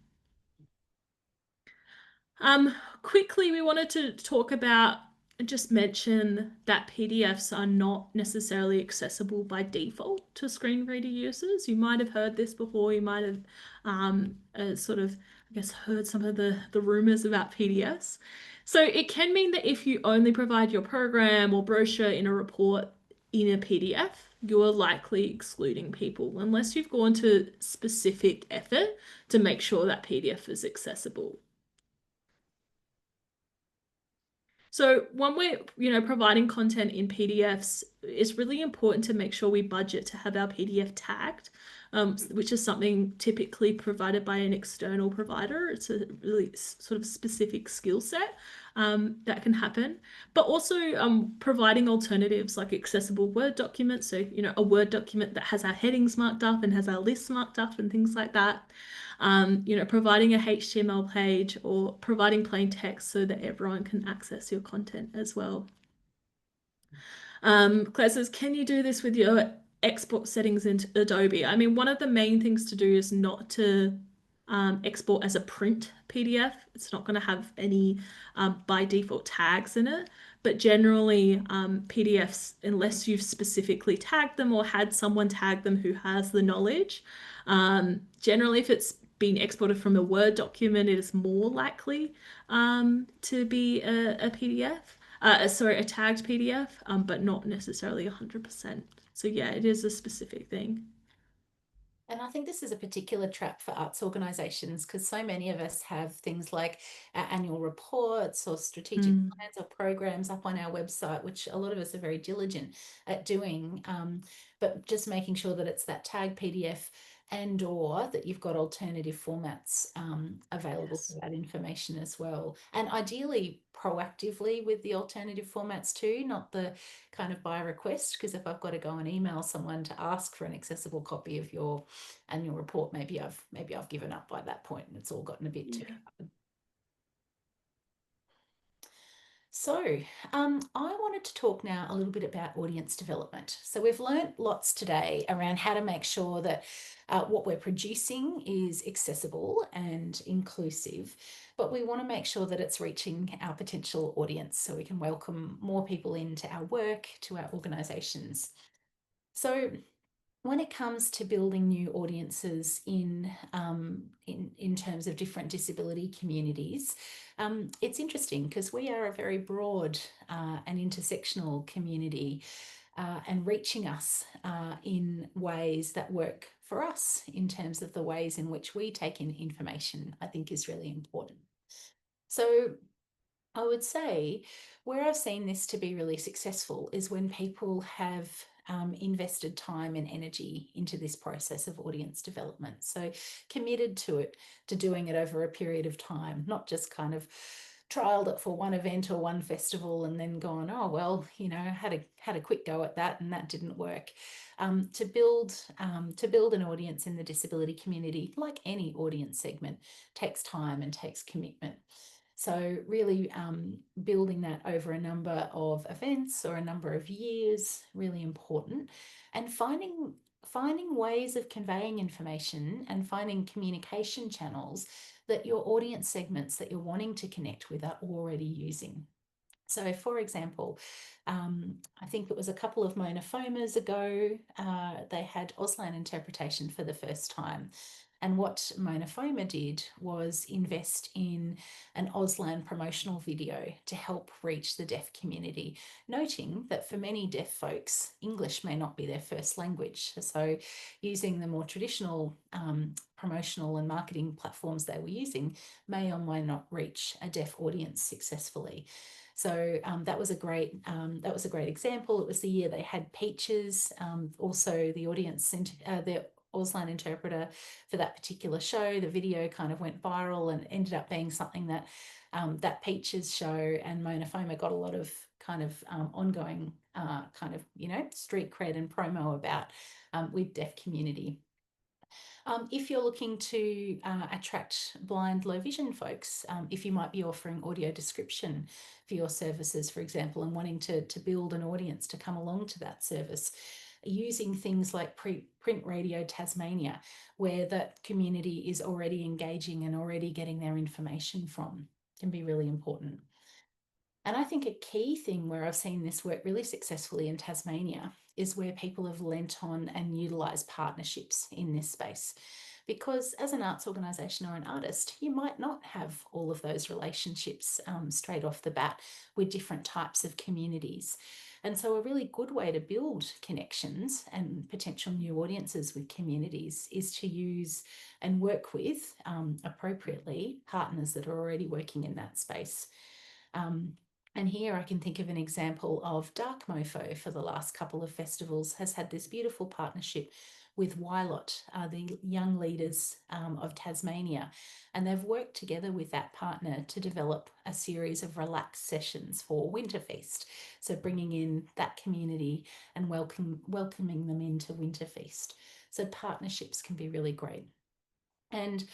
Quickly, we wanted to talk about, just mention that PDFs are not necessarily accessible by default to screen reader users. You might have heard this before. You might have sort of, I guess, heard some of the rumors about PDFs. So it can mean that if you only provide your program or brochure in a report in a PDF, you are likely excluding people unless you've gone to specific effort to make sure that PDF is accessible. So when we're, providing content in PDFs, it's really important to make sure we budget to have our PDF tagged, which is something typically provided by an external provider. It's a really sort of specific skill set that can happen. But also providing alternatives like accessible Word documents. So, a Word document that has our headings marked up and has our lists marked up and things like that. Providing a HTML page or providing plain text so that everyone can access your content as well. Claire says, can you do this with your export settings into Adobe? I mean, one of the main things to do is not to export as a print PDF. It's not going to have any by default tags in it. But generally, PDFs, unless you've specifically tagged them or had someone tag them who has the knowledge, generally, if it's being exported from a Word document, it is more likely to be a PDF. A tagged PDF, but not necessarily 100%. So yeah, it is a specific thing. And I think this is a particular trap for arts organisations because so many of us have things like our annual reports or strategic plans or programs up on our website, which a lot of us are very diligent at doing, but just making sure that it's that tag PDF and or that you've got alternative formats available Yes. for that information as well. And ideally proactively with the alternative formats too, not the kind of by request, because if I've got to go and email someone to ask for an accessible copy of your annual report, maybe I've given up by that point and it's all gotten a bit too hard. So I wanted to talk now a little bit about audience development. So we've learned lots today around how to make sure that what we're producing is accessible and inclusive, but we want to make sure that it's reaching our potential audience so we can welcome more people into our work, to our organisations. So when it comes to building new audiences in terms of different disability communities, it's interesting because we are a very broad and intersectional community, and reaching us in ways that work for us in terms of the ways in which we take in information, I think is really important. So I would say where I've seen this to be really successful is when people have invested time and energy into this process of audience development. So committed to it, to doing it over a period of time, not just kind of trialed it for one event or one festival and then gone, oh, well, had a quick go at that and that didn't work. To build an audience in the disability community, like any audience segment, takes time and takes commitment. So really building that over a number of events or a number of years, really important. And finding ways of conveying information and finding communication channels that your audience segments that you're wanting to connect with are already using. So for example, I think it was a couple of Monofomas ago, they had Auslan interpretation for the first time. And what Monofoma did was invest in an Auslan promotional video to help reach the deaf community, noting that for many deaf folks, English may not be their first language. So using the more traditional promotional and marketing platforms they were using may or may not reach a deaf audience successfully. So that was a great example. It was the year they had Peaches, also the audience, the Auslan interpreter for that particular show. The video kind of went viral and ended up being something that that Peaches show and Monofoma got a lot of kind of ongoing street cred and promo about with deaf community. If you're looking to attract blind, low vision folks, if you might be offering audio description for your services, for example, and wanting to build an audience to come along to that service, using things like Print Radio Tasmania, where that community is already engaging and already getting their information from, can be really important. And I think a key thing where I've seen this work really successfully in Tasmania is where people have lent on and utilised partnerships in this space. Because as an arts organisation or an artist, you might not have all of those relationships straight off the bat with different types of communities. And so a really good way to build connections and potential new audiences with communities is to use and work with appropriately partners that are already working in that space. And here I can think of an example of Dark Mofo for the last couple of festivals has had this beautiful partnership with Wylot, the young leaders of Tasmania. And they've worked together with that partner to develop a series of relaxed sessions for Winterfeast. So bringing in that community and welcoming them into Winterfeast. So partnerships can be really great. And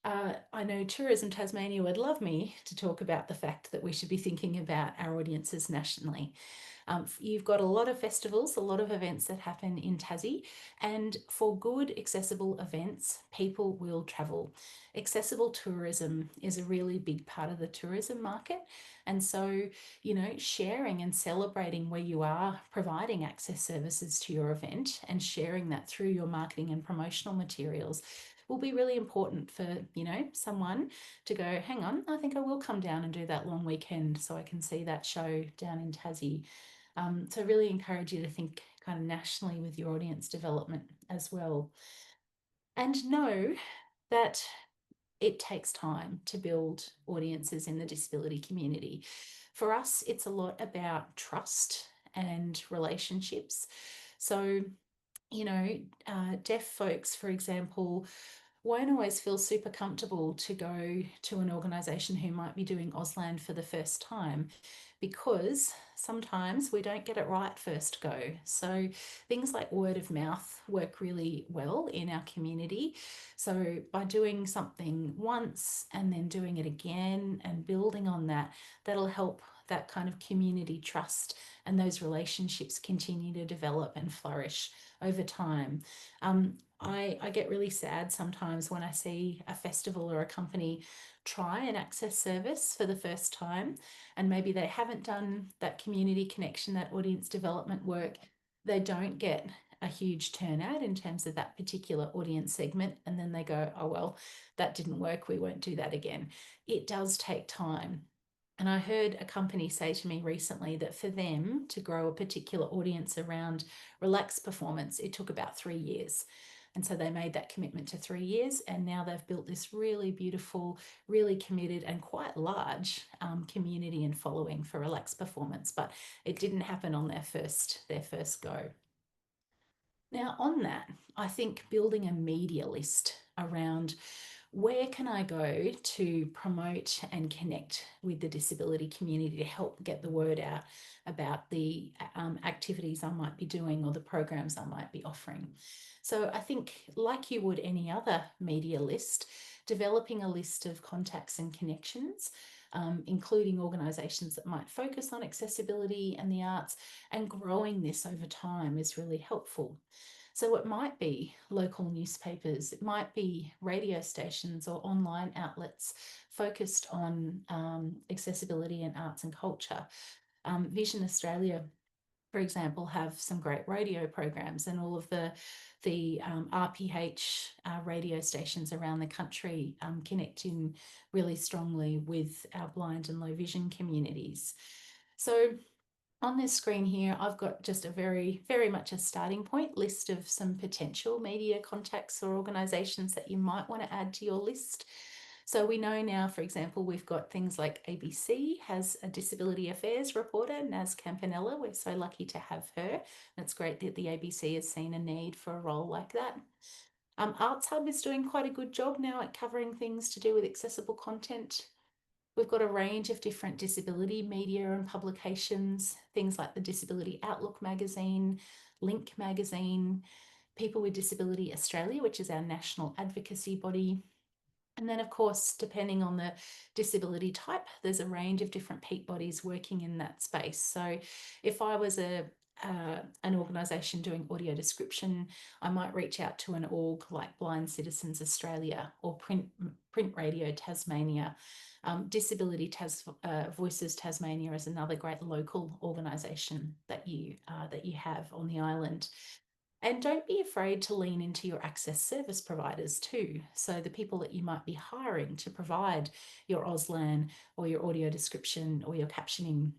I know Tourism Tasmania would love me to talk about the fact that we should be thinking about our audiences nationally. You've got a lot of festivals, a lot of events that happen in Tassie, and for good, accessible events, people will travel. Accessible tourism is a really big part of the tourism market. And so, you know, sharing and celebrating where you are providing access services to your event and sharing that through your marketing and promotional materials will be really important for, you know, someone to go, hang on, I think I will come down and do that long weekend so I can see that show down in Tassie. So really encourage you to think kind of nationally with your audience development as well. And know that it takes time to build audiences in the disability community. For us, it's a lot about trust and relationships. So, you know, deaf folks, for example, won't always feel super comfortable to go to an organisation who might be doing Auslan for the first time, because sometimes we don't get it right first go. So things like word of mouth work really well in our community. So by doing something once and then doing it again and building on that, that'll help that kind of community trust and those relationships continue to develop and flourish over time. I get really sad sometimes when I see a festival or a company try an access service for the first time, and maybe they haven't done that community connection, that audience development work. They don't get a huge turnout in terms of that particular audience segment, and then they go, oh, well, that didn't work, we won't do that again. It does take time. And I heard a company say to me recently that for them to grow a particular audience around relaxed performance, it took about 3 years. And so they made that commitment to 3 years, and now they've built this really beautiful, really committed and quite large community and following for relaxed performance. But it didn't happen on their first go. Now, on that, I think building a media list around where can I go to promote and connect with the disability community to help get the word out about the activities I might be doing or the programs I might be offering. So I think, like you would any other media list, developing a list of contacts and connections, including organisations that might focus on accessibility and the arts, and growing this over time is really helpful. So it might be local newspapers, it might be radio stations or online outlets focused on accessibility and arts and culture. Vision Australia, for example, have some great radio programs, and all of the RPH radio stations around the country connect in really strongly with our blind and low vision communities. So on this screen here, I've got just a very much a starting point list of some potential media contacts or organisations that you might want to add to your list. So we know now, for example, we've got things like ABC has a disability affairs reporter, Naz Campanella. We're so lucky to have her. It's great that the ABC has seen a need for a role like that. Arts Hub is doing quite a good job now at covering things to do with accessible content. We've got a range of different disability media and publications, things like the Disability Outlook magazine, Link magazine, People with Disability Australia, which is our national advocacy body. And then, of course, depending on the disability type, there's a range of different peak bodies working in that space. So if I was an organisation doing audio description, I might reach out to an org like Blind Citizens Australia or Print Radio Tasmania. Disability Voices Tasmania is another great local organisation that you have on the island. And don't be afraid to lean into your access service providers too. So the people that you might be hiring to provide your Auslan or your audio description or your captioning.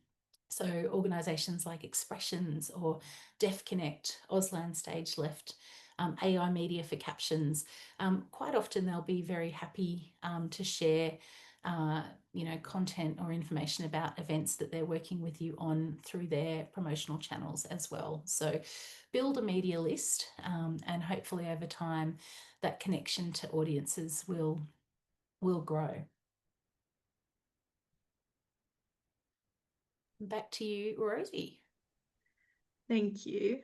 So organisations like Expressions or Deaf Connect, Auslan Stage Left, AI Media for Captions, quite often they'll be very happy to share content or information about events that they're working with you on through their promotional channels as well. So build a media list, and hopefully over time that connection to audiences will grow. Back to you, Rosie. Thank you.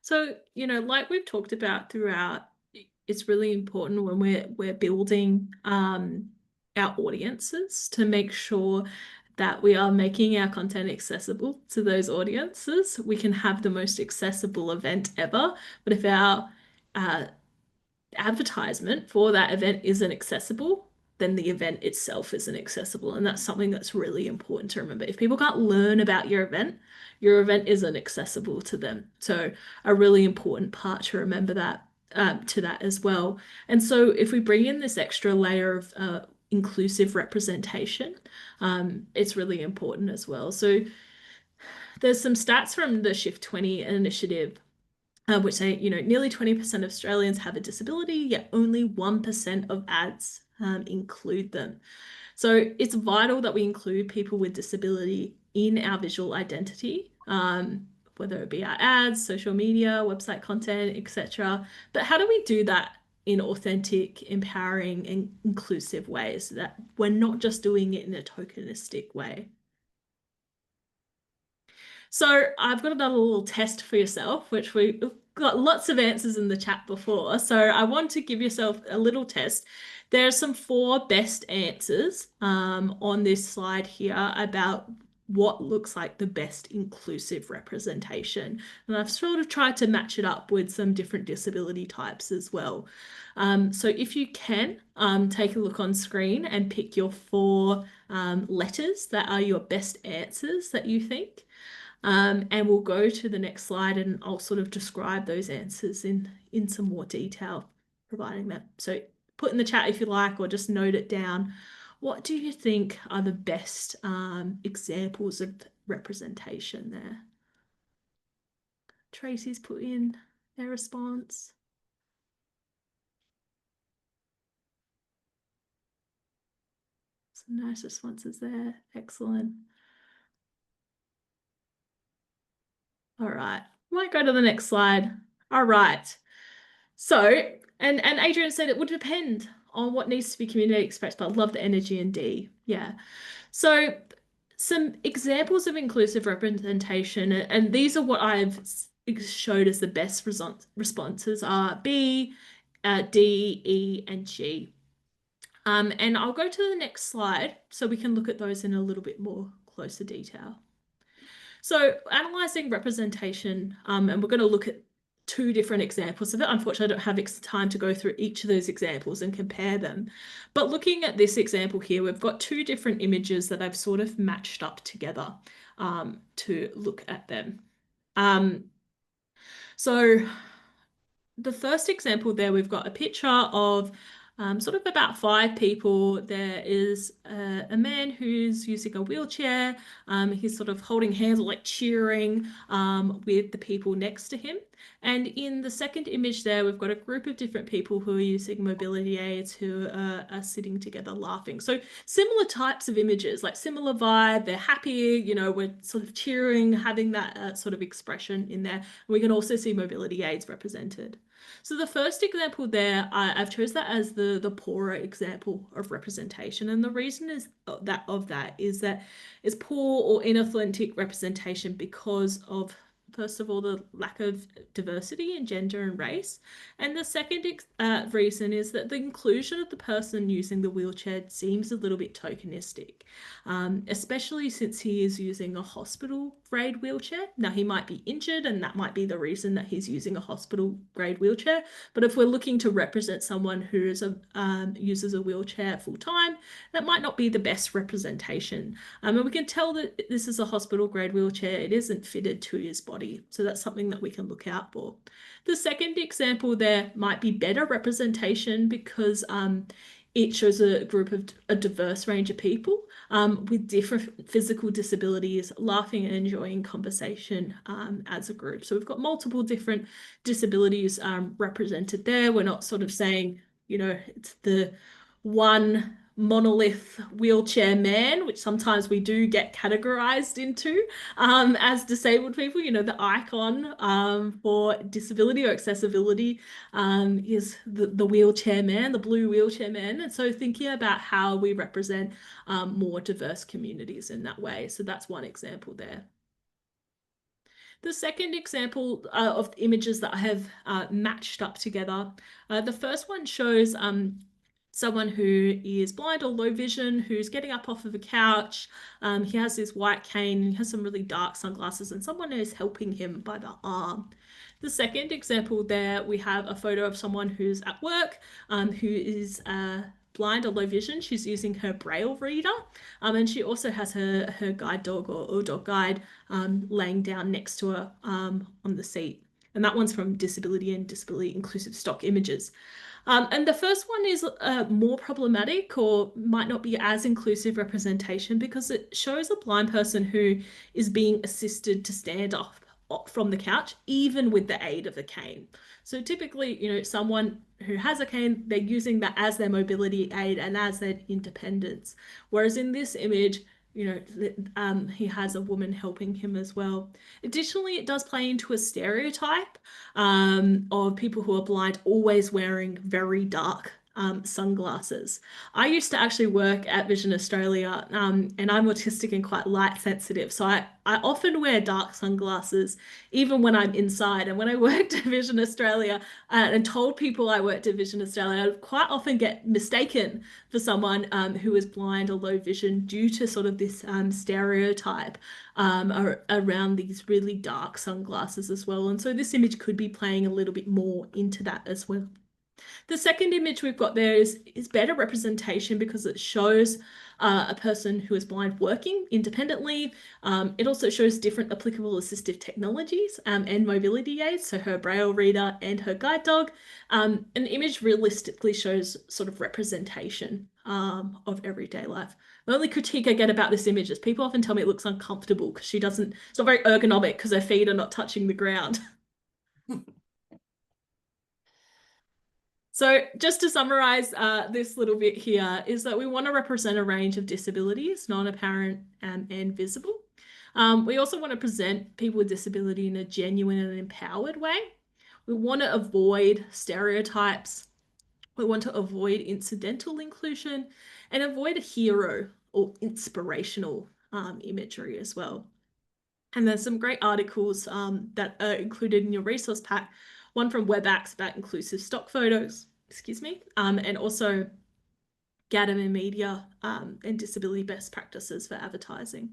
So, like we've talked about throughout, it's really important when we're building our audiences to make sure that we are making our content accessible to those audiences. We can have the most accessible event ever, but if our advertisement for that event isn't accessible, then the event itself isn't accessible. And that's something that's really important to remember. If people can't learn about your event isn't accessible to them. So a really important part to remember that to that as well. And so if we bring in this extra layer of inclusive representation, it's really important as well. So there's some stats from the Shift 20 initiative, which say, nearly 20% of Australians have a disability, yet only 1% of ads include them. So it's vital that we include people with disability in our visual identity, whether it be our ads, social media, website content, etc. But how do we do that in authentic, empowering, and inclusive ways, so that we're not just doing it in a tokenistic way? So I've got another little test for yourself, which we've got lots of answers in the chat before. So I want to give yourself a little test. There are some 4 best answers on this slide here about what looks like the best inclusive representation. And I've sort of tried to match it up with some different disability types as well. So if you can, take a look on screen and pick your 4 letters that are your best answers that you think. And we'll go to the next slide and I'll sort of describe those answers in some more detail, providing that. So put in the chat if you like, or just note it down. What do you think are the best examples of representation there? Tracy's put in their response. Some nice responses there. Excellent. All right, might go to the next slide. All right. So, and Adrian said it would depend on what needs to be community expressed, but I love the energy in D. Yeah. So some examples of inclusive representation, and these are what I've showed as the best responses are B, D, E, and G. And I'll go to the next slide so we can look at those in a little bit more closer detail. So analysing representation, and we're going to look at 2 different examples of it. Unfortunately, I don't have time to go through each of those examples and compare them. But looking at this example here, we've got 2 different images that I've sort of matched up together to look at them. So the first example there, we've got a picture of sort of about 5 people. There is a man who's using a wheelchair. He's sort of holding hands, like cheering with the people next to him. And in the second image there, we've got a group of different people who are using mobility aids who are sitting together laughing. So similar types of images, like similar vibe. They're happy, we're sort of cheering, having that sort of expression in there. And we can also see mobility aids represented. So the first example there, I've chose that as the poorer example of representation. And the reason is that it's poor or inauthentic representation because of, first of all, the lack of diversity in gender and race. And the second reason is that the inclusion of the person using the wheelchair seems a little bit tokenistic, especially since he is using a hospital-grade wheelchair. Now, he might be injured, and that might be the reason that he's using a hospital-grade wheelchair. But if we're looking to represent someone who uses a wheelchair full-time, that might not be the best representation. And we can tell that this is a hospital-grade wheelchair. It isn't fitted to his body. So that's something that we can look out for. The second example there might be better representation because it shows a group of a diverse range of people with different physical disabilities laughing and enjoying conversation as a group. So we've got multiple different disabilities represented there. We're not sort of saying, it's the one monolith wheelchair man, which sometimes we do get categorized into as disabled people. You know, the icon for disability or accessibility is the wheelchair man, the blue wheelchair man. And so thinking about how we represent more diverse communities in that way. So that's one example there. The second example of images that I have matched up together, the first one shows someone who is blind or low vision, who's getting up off of a couch. He has this white cane, he has some really dark sunglasses, and someone is helping him by the arm. The second example there, we have a photo of someone who's at work, who is blind or low vision. She's using her braille reader, and she also has her guide dog or dog guide laying down next to her on the seat. And that one's from Disability and Disability Inclusive Stock Images. And the first one is more problematic or might not be as inclusive representation because it shows a blind person who is being assisted to stand up from the couch, even with the aid of a cane. So typically, you know, someone who has a cane, they're using that as their mobility aid and as their independence. Whereas in this image, you know, he has a woman helping him as well. Additionally, it does play into a stereotype of people who are blind always wearing very dark sunglasses. I used to actually work at Vision Australia and I'm autistic and quite light sensitive. So I often wear dark sunglasses even when I'm inside. And when I worked at Vision Australia and told people I worked at Vision Australia, I'd quite often get mistaken for someone who is blind or low vision due to sort of this stereotype around these really dark sunglasses as well. And so this image could be playing a little bit more into that as well. The second image we've got there is better representation because it shows a person who is blind working independently. It also shows different applicable assistive technologies and mobility aids, so her braille reader and her guide dog. An image realistically shows sort of representation of everyday life. The only critique I get about this image is people often tell me it looks uncomfortable because it's not very ergonomic because her feet are not touching the ground. So just to summarize this little bit here is that we want to represent a range of disabilities, non-apparent and visible. We also want to present people with disability in a genuine and empowered way. We want to avoid stereotypes. We want to avoid incidental inclusion and avoid a hero or inspirational imagery as well. And there's some great articles that are included in your resource pack. One from WebAx about inclusive stock photos, and also Gadamer Media and disability best practices for advertising.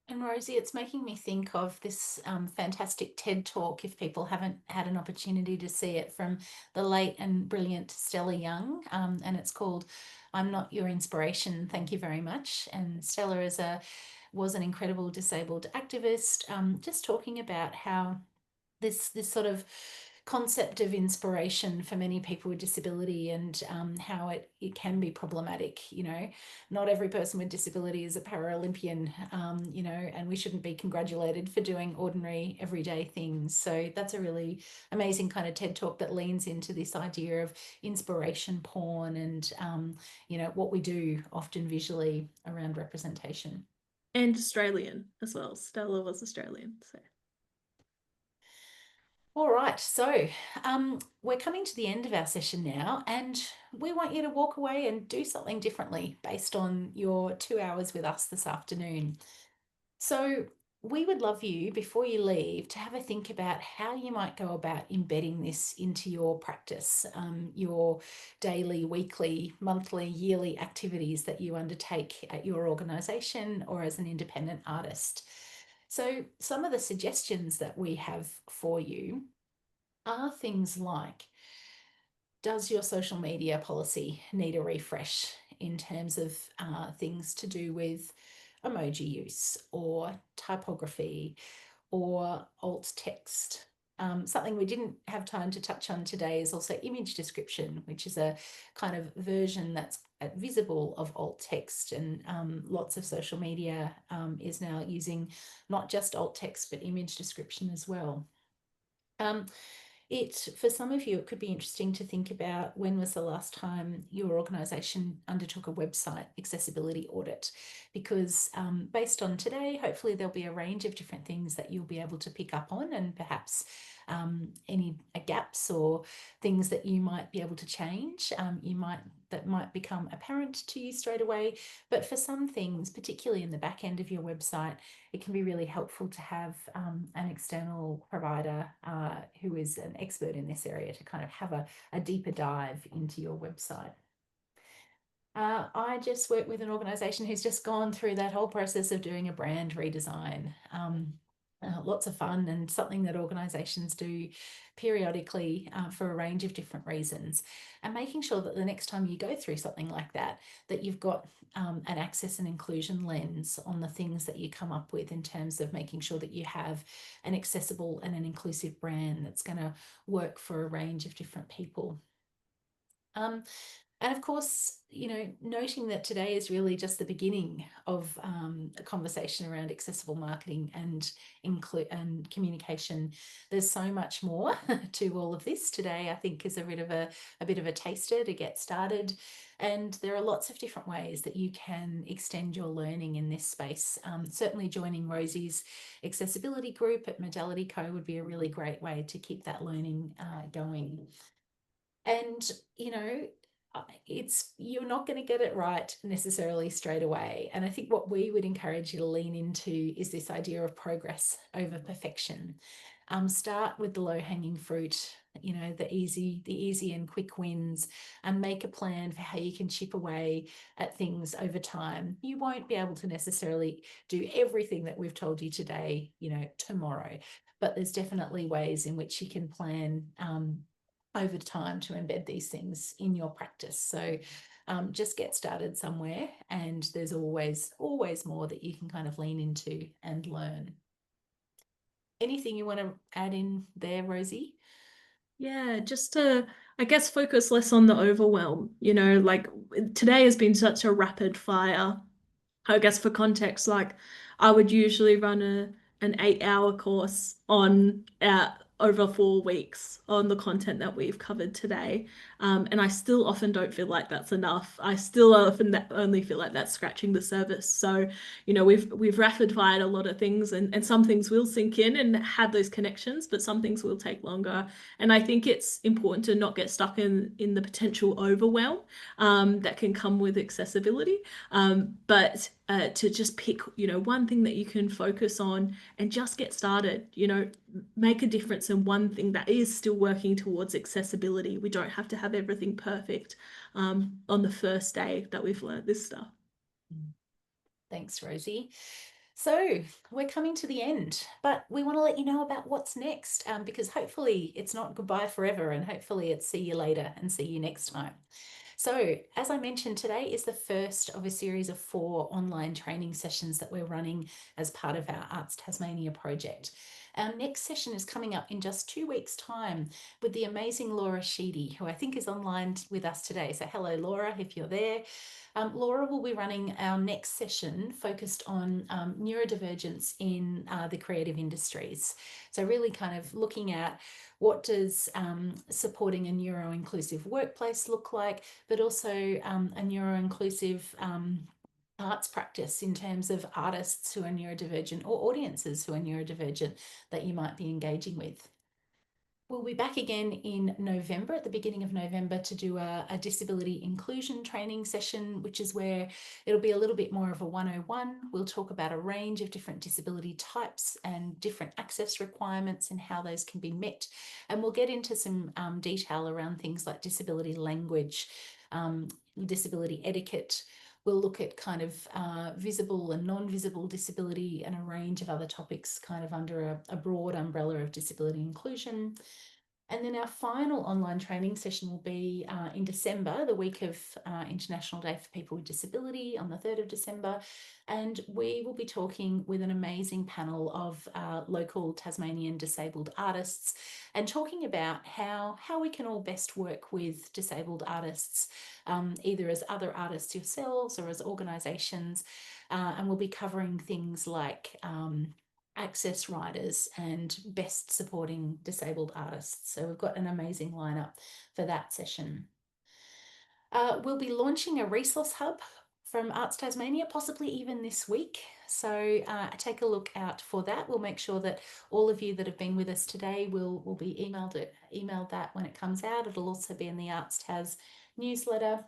And Rosie, it's making me think of this fantastic TED Talk, if people haven't had an opportunity to see it, from the late and brilliant Stella Young, and it's called "I'm Not Your Inspiration, Thank You Very Much." And Stella was an incredible disabled activist, just talking about how this sort of concept of inspiration for many people with disability and how it can be problematic. You know, not every person with disability is a Paralympian, you know, and we shouldn't be congratulated for doing ordinary everyday things. So that's a really amazing kind of TED Talk that leans into this idea of inspiration porn and, you know, what we do often visually around representation. And Australian as well. Stella was Australian, so. All right, so we're coming to the end of our session now, and we want you to walk away and do something differently based on your 2 hours with us this afternoon. So we would love you, before you leave, to have a think about how you might go about embedding this into your practice, your daily, weekly, monthly, yearly activities that you undertake at your organisation or as an independent artist. So some of the suggestions that we have for you are things like, does your social media policy need a refresh in terms of things to do with emoji use or typography or alt text? Something we didn't have time to touch on today is also image description, which is a kind of version that's visible of alt text, and lots of social media is now using not just alt text but image description as well. For some of you, it could be interesting to think about when was the last time your organisation undertook a website accessibility audit, because based on today, hopefully there'll be a range of different things that you'll be able to pick up on, and perhaps any gaps or things that you might be able to change, that might become apparent to you straight away. But for some things, particularly in the back end of your website, it can be really helpful to have an external provider who is an expert in this area to kind of have a deeper dive into your website. I just work with an organisation who's just gone through that whole process of doing a brand redesign. Lots of fun, and something that organisations do periodically for a range of different reasons, and making sure that the next time you go through something like that, that you've got an access and inclusion lens on the things that you come up with in terms of making sure that you have an accessible and an inclusive brand that's going to work for a range of different people. And of course, noting that today is really just the beginning of a conversation around accessible marketing and communication. There's so much more to all of this. Today, I think, is a bit of a taster to get started. And there are lots of different ways that you can extend your learning in this space. Certainly joining Rosie's accessibility group at Modality Co would be a really great way to keep that learning going. And, you're not going to get it right necessarily straight away. And I think what we would encourage you to lean into is this idea of progress over perfection. Start with the low-hanging fruit, the easy and quick wins, and make a plan for how you can chip away at things over time. You won't be able to necessarily do everything that we've told you today, tomorrow, but there's definitely ways in which you can plan over time to embed these things in your practice. So just get started somewhere, and there's always more that you can kind of lean into and learn. Anything you want to add in there, Rosie? Yeah, just to, I guess, focus less on the overwhelm. Like today has been such a rapid fire. I guess for context, like I would usually run an 8-hour course on over 4 weeks on the content that we've covered today. And I still often don't feel like that's enough. I still often only feel like that's scratching the surface. So, we've rapid fired a lot of things, and some things will sink in and have those connections, but some things will take longer. And I think it's important to not get stuck in the potential overwhelm that can come with accessibility. But to just pick, one thing that you can focus on and just get started, make a difference in one thing that is still working towards accessibility. We don't have to have everything perfect on the first day that we've learned this stuff. Thanks, Rosie. So we're coming to the end, but we want to let you know about what's next, because hopefully it's not goodbye forever, and hopefully it's see you later and see you next time. So, as I mentioned, today is the first of a series of 4 online training sessions that we're running as part of our Arts Tasmania project. Our next session is coming up in just 2 weeks' time with the amazing Laura Sheedy, who I think is online with us today. So hello, Laura, if you're there. Laura will be running our next session focused on neurodivergence in the creative industries. So really kind of looking at what does supporting a neuro-inclusive workplace look like, but also a neuro-inclusive arts practice in terms of artists who are neurodivergent or audiences who are neurodivergent that you might be engaging with. We'll be back again in November, at the beginning of November, to do a disability inclusion training session, which is where it'll be a little bit more of a 101. We'll talk about a range of different disability types and different access requirements and how those can be met. And we'll get into some detail around things like disability language, disability etiquette. We'll look at kind of visible and non-visible disability and a range of other topics kind of under a broad umbrella of disability inclusion. And then our final online training session will be in December, the week of International Day for People with Disability on the 3rd of December. And we will be talking with an amazing panel of local Tasmanian disabled artists and talking about how we can all best work with disabled artists, either as other artists yourselves or as organisations. And we'll be covering things like access writers and best supporting disabled artists. So we've got an amazing lineup for that session. We'll be launching a resource hub from Arts Tasmania, possibly even this week. So take a look out for that. We'll make sure that all of you that have been with us today will be emailed that when it comes out. It'll also be in the Arts Tas newsletter.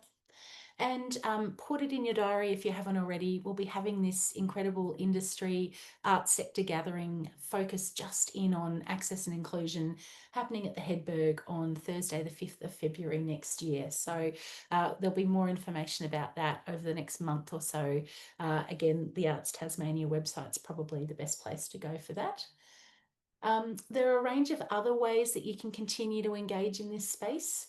And put it in your diary if you haven't already. We'll be having this incredible industry arts sector gathering focused just in on access and inclusion happening at the Hedberg on Thursday, the 5th of February next year. So there'll be more information about that over the next month or so. Again, the Arts Tasmania website's probably the best place to go for that. There are a range of other ways that you can continue to engage in this space.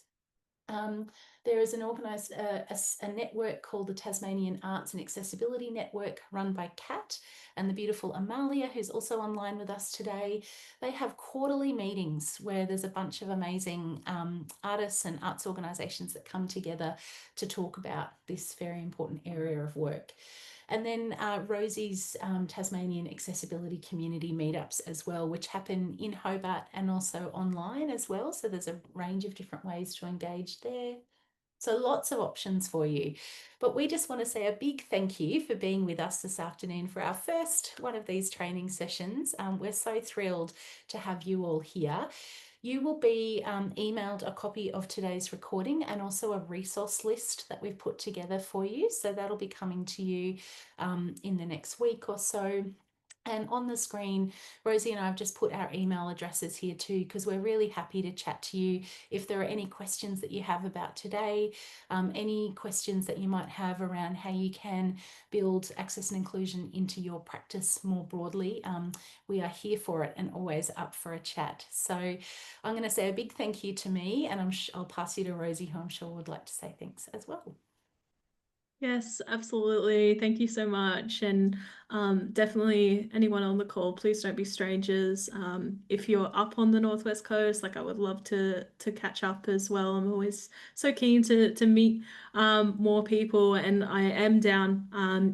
There is an organised a network called the Tasmanian Arts and Accessibility Network run by Kat and the beautiful Amalia, who's also online with us today. They have quarterly meetings where there's a bunch of amazing artists and arts organisations that come together to talk about this very important area of work. And then Rosie's Tasmanian Accessibility Community meetups as well, which happen in Hobart and also online as well. So there's a range of different ways to engage there. So lots of options for you. But we just want to say a big thank you for being with us this afternoon for our first one of these training sessions. We're so thrilled to have you all here. You will be emailed a copy of today's recording and also a resource list that we've put together for you. So that'll be coming to you in the next week or so. And on the screen, Rosie and I have just put our email addresses here too, because we're really happy to chat to you. If there are any questions that you have about today, any questions that you might have around how you can build access and inclusion into your practice more broadly, we are here for it and always up for a chat. So I'm going to say a big thank you to me, and I'll pass you to Rosie, who I'm sure would like to say thanks as well. Yes, absolutely. Thank you so much. And definitely anyone on the call, please don't be strangers. If you're up on the Northwest Coast, like I would love to catch up as well. I'm always so keen to meet more people, and I am down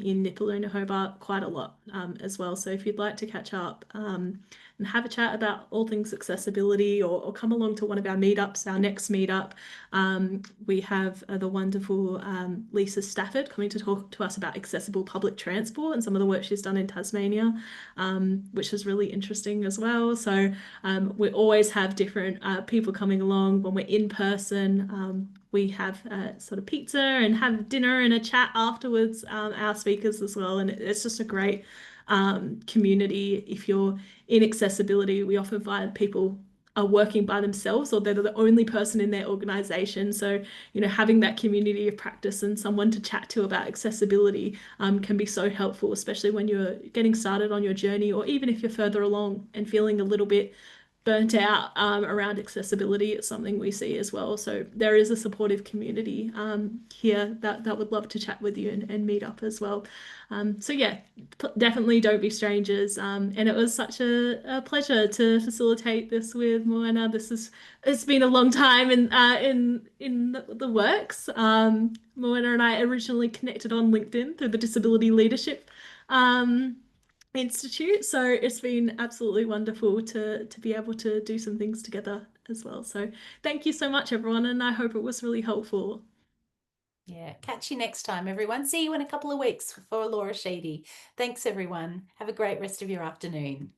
in Nipaluna, Hobart quite a lot as well. So if you'd like to catch up and have a chat about all things accessibility, or come along to one of our meetups, our next meetup, we have the wonderful Lisa Stafford coming to talk to us about accessible public transport and some of the work she's done in Tasmania, which is really interesting as well. So we always have different people coming along. When we're in person, we have sort of pizza and have dinner and a chat afterwards, our speakers as well. And it's just a great community. If you're in accessibility, we often find people are working by themselves, or they're the only person in their organization. So, having that community of practice and someone to chat to about accessibility can be so helpful, especially when you're getting started on your journey, or even if you're further along and feeling a little bit burnt out around accessibility. It's something we see as well. So there is a supportive community here that would love to chat with you and meet up as well. So yeah, definitely don't be strangers. And it was such a pleasure to facilitate this with Moana. It's been a long time in the works. Moana and I originally connected on LinkedIn through the Disability Leadership Institute, so it's been absolutely wonderful to be able to do some things together as well. So thank you so much, everyone, and I hope it was really helpful. Yeah, catch you next time, everyone. See you in a couple of weeks for Laura Sheedy. Thanks, everyone. Have a great rest of your afternoon.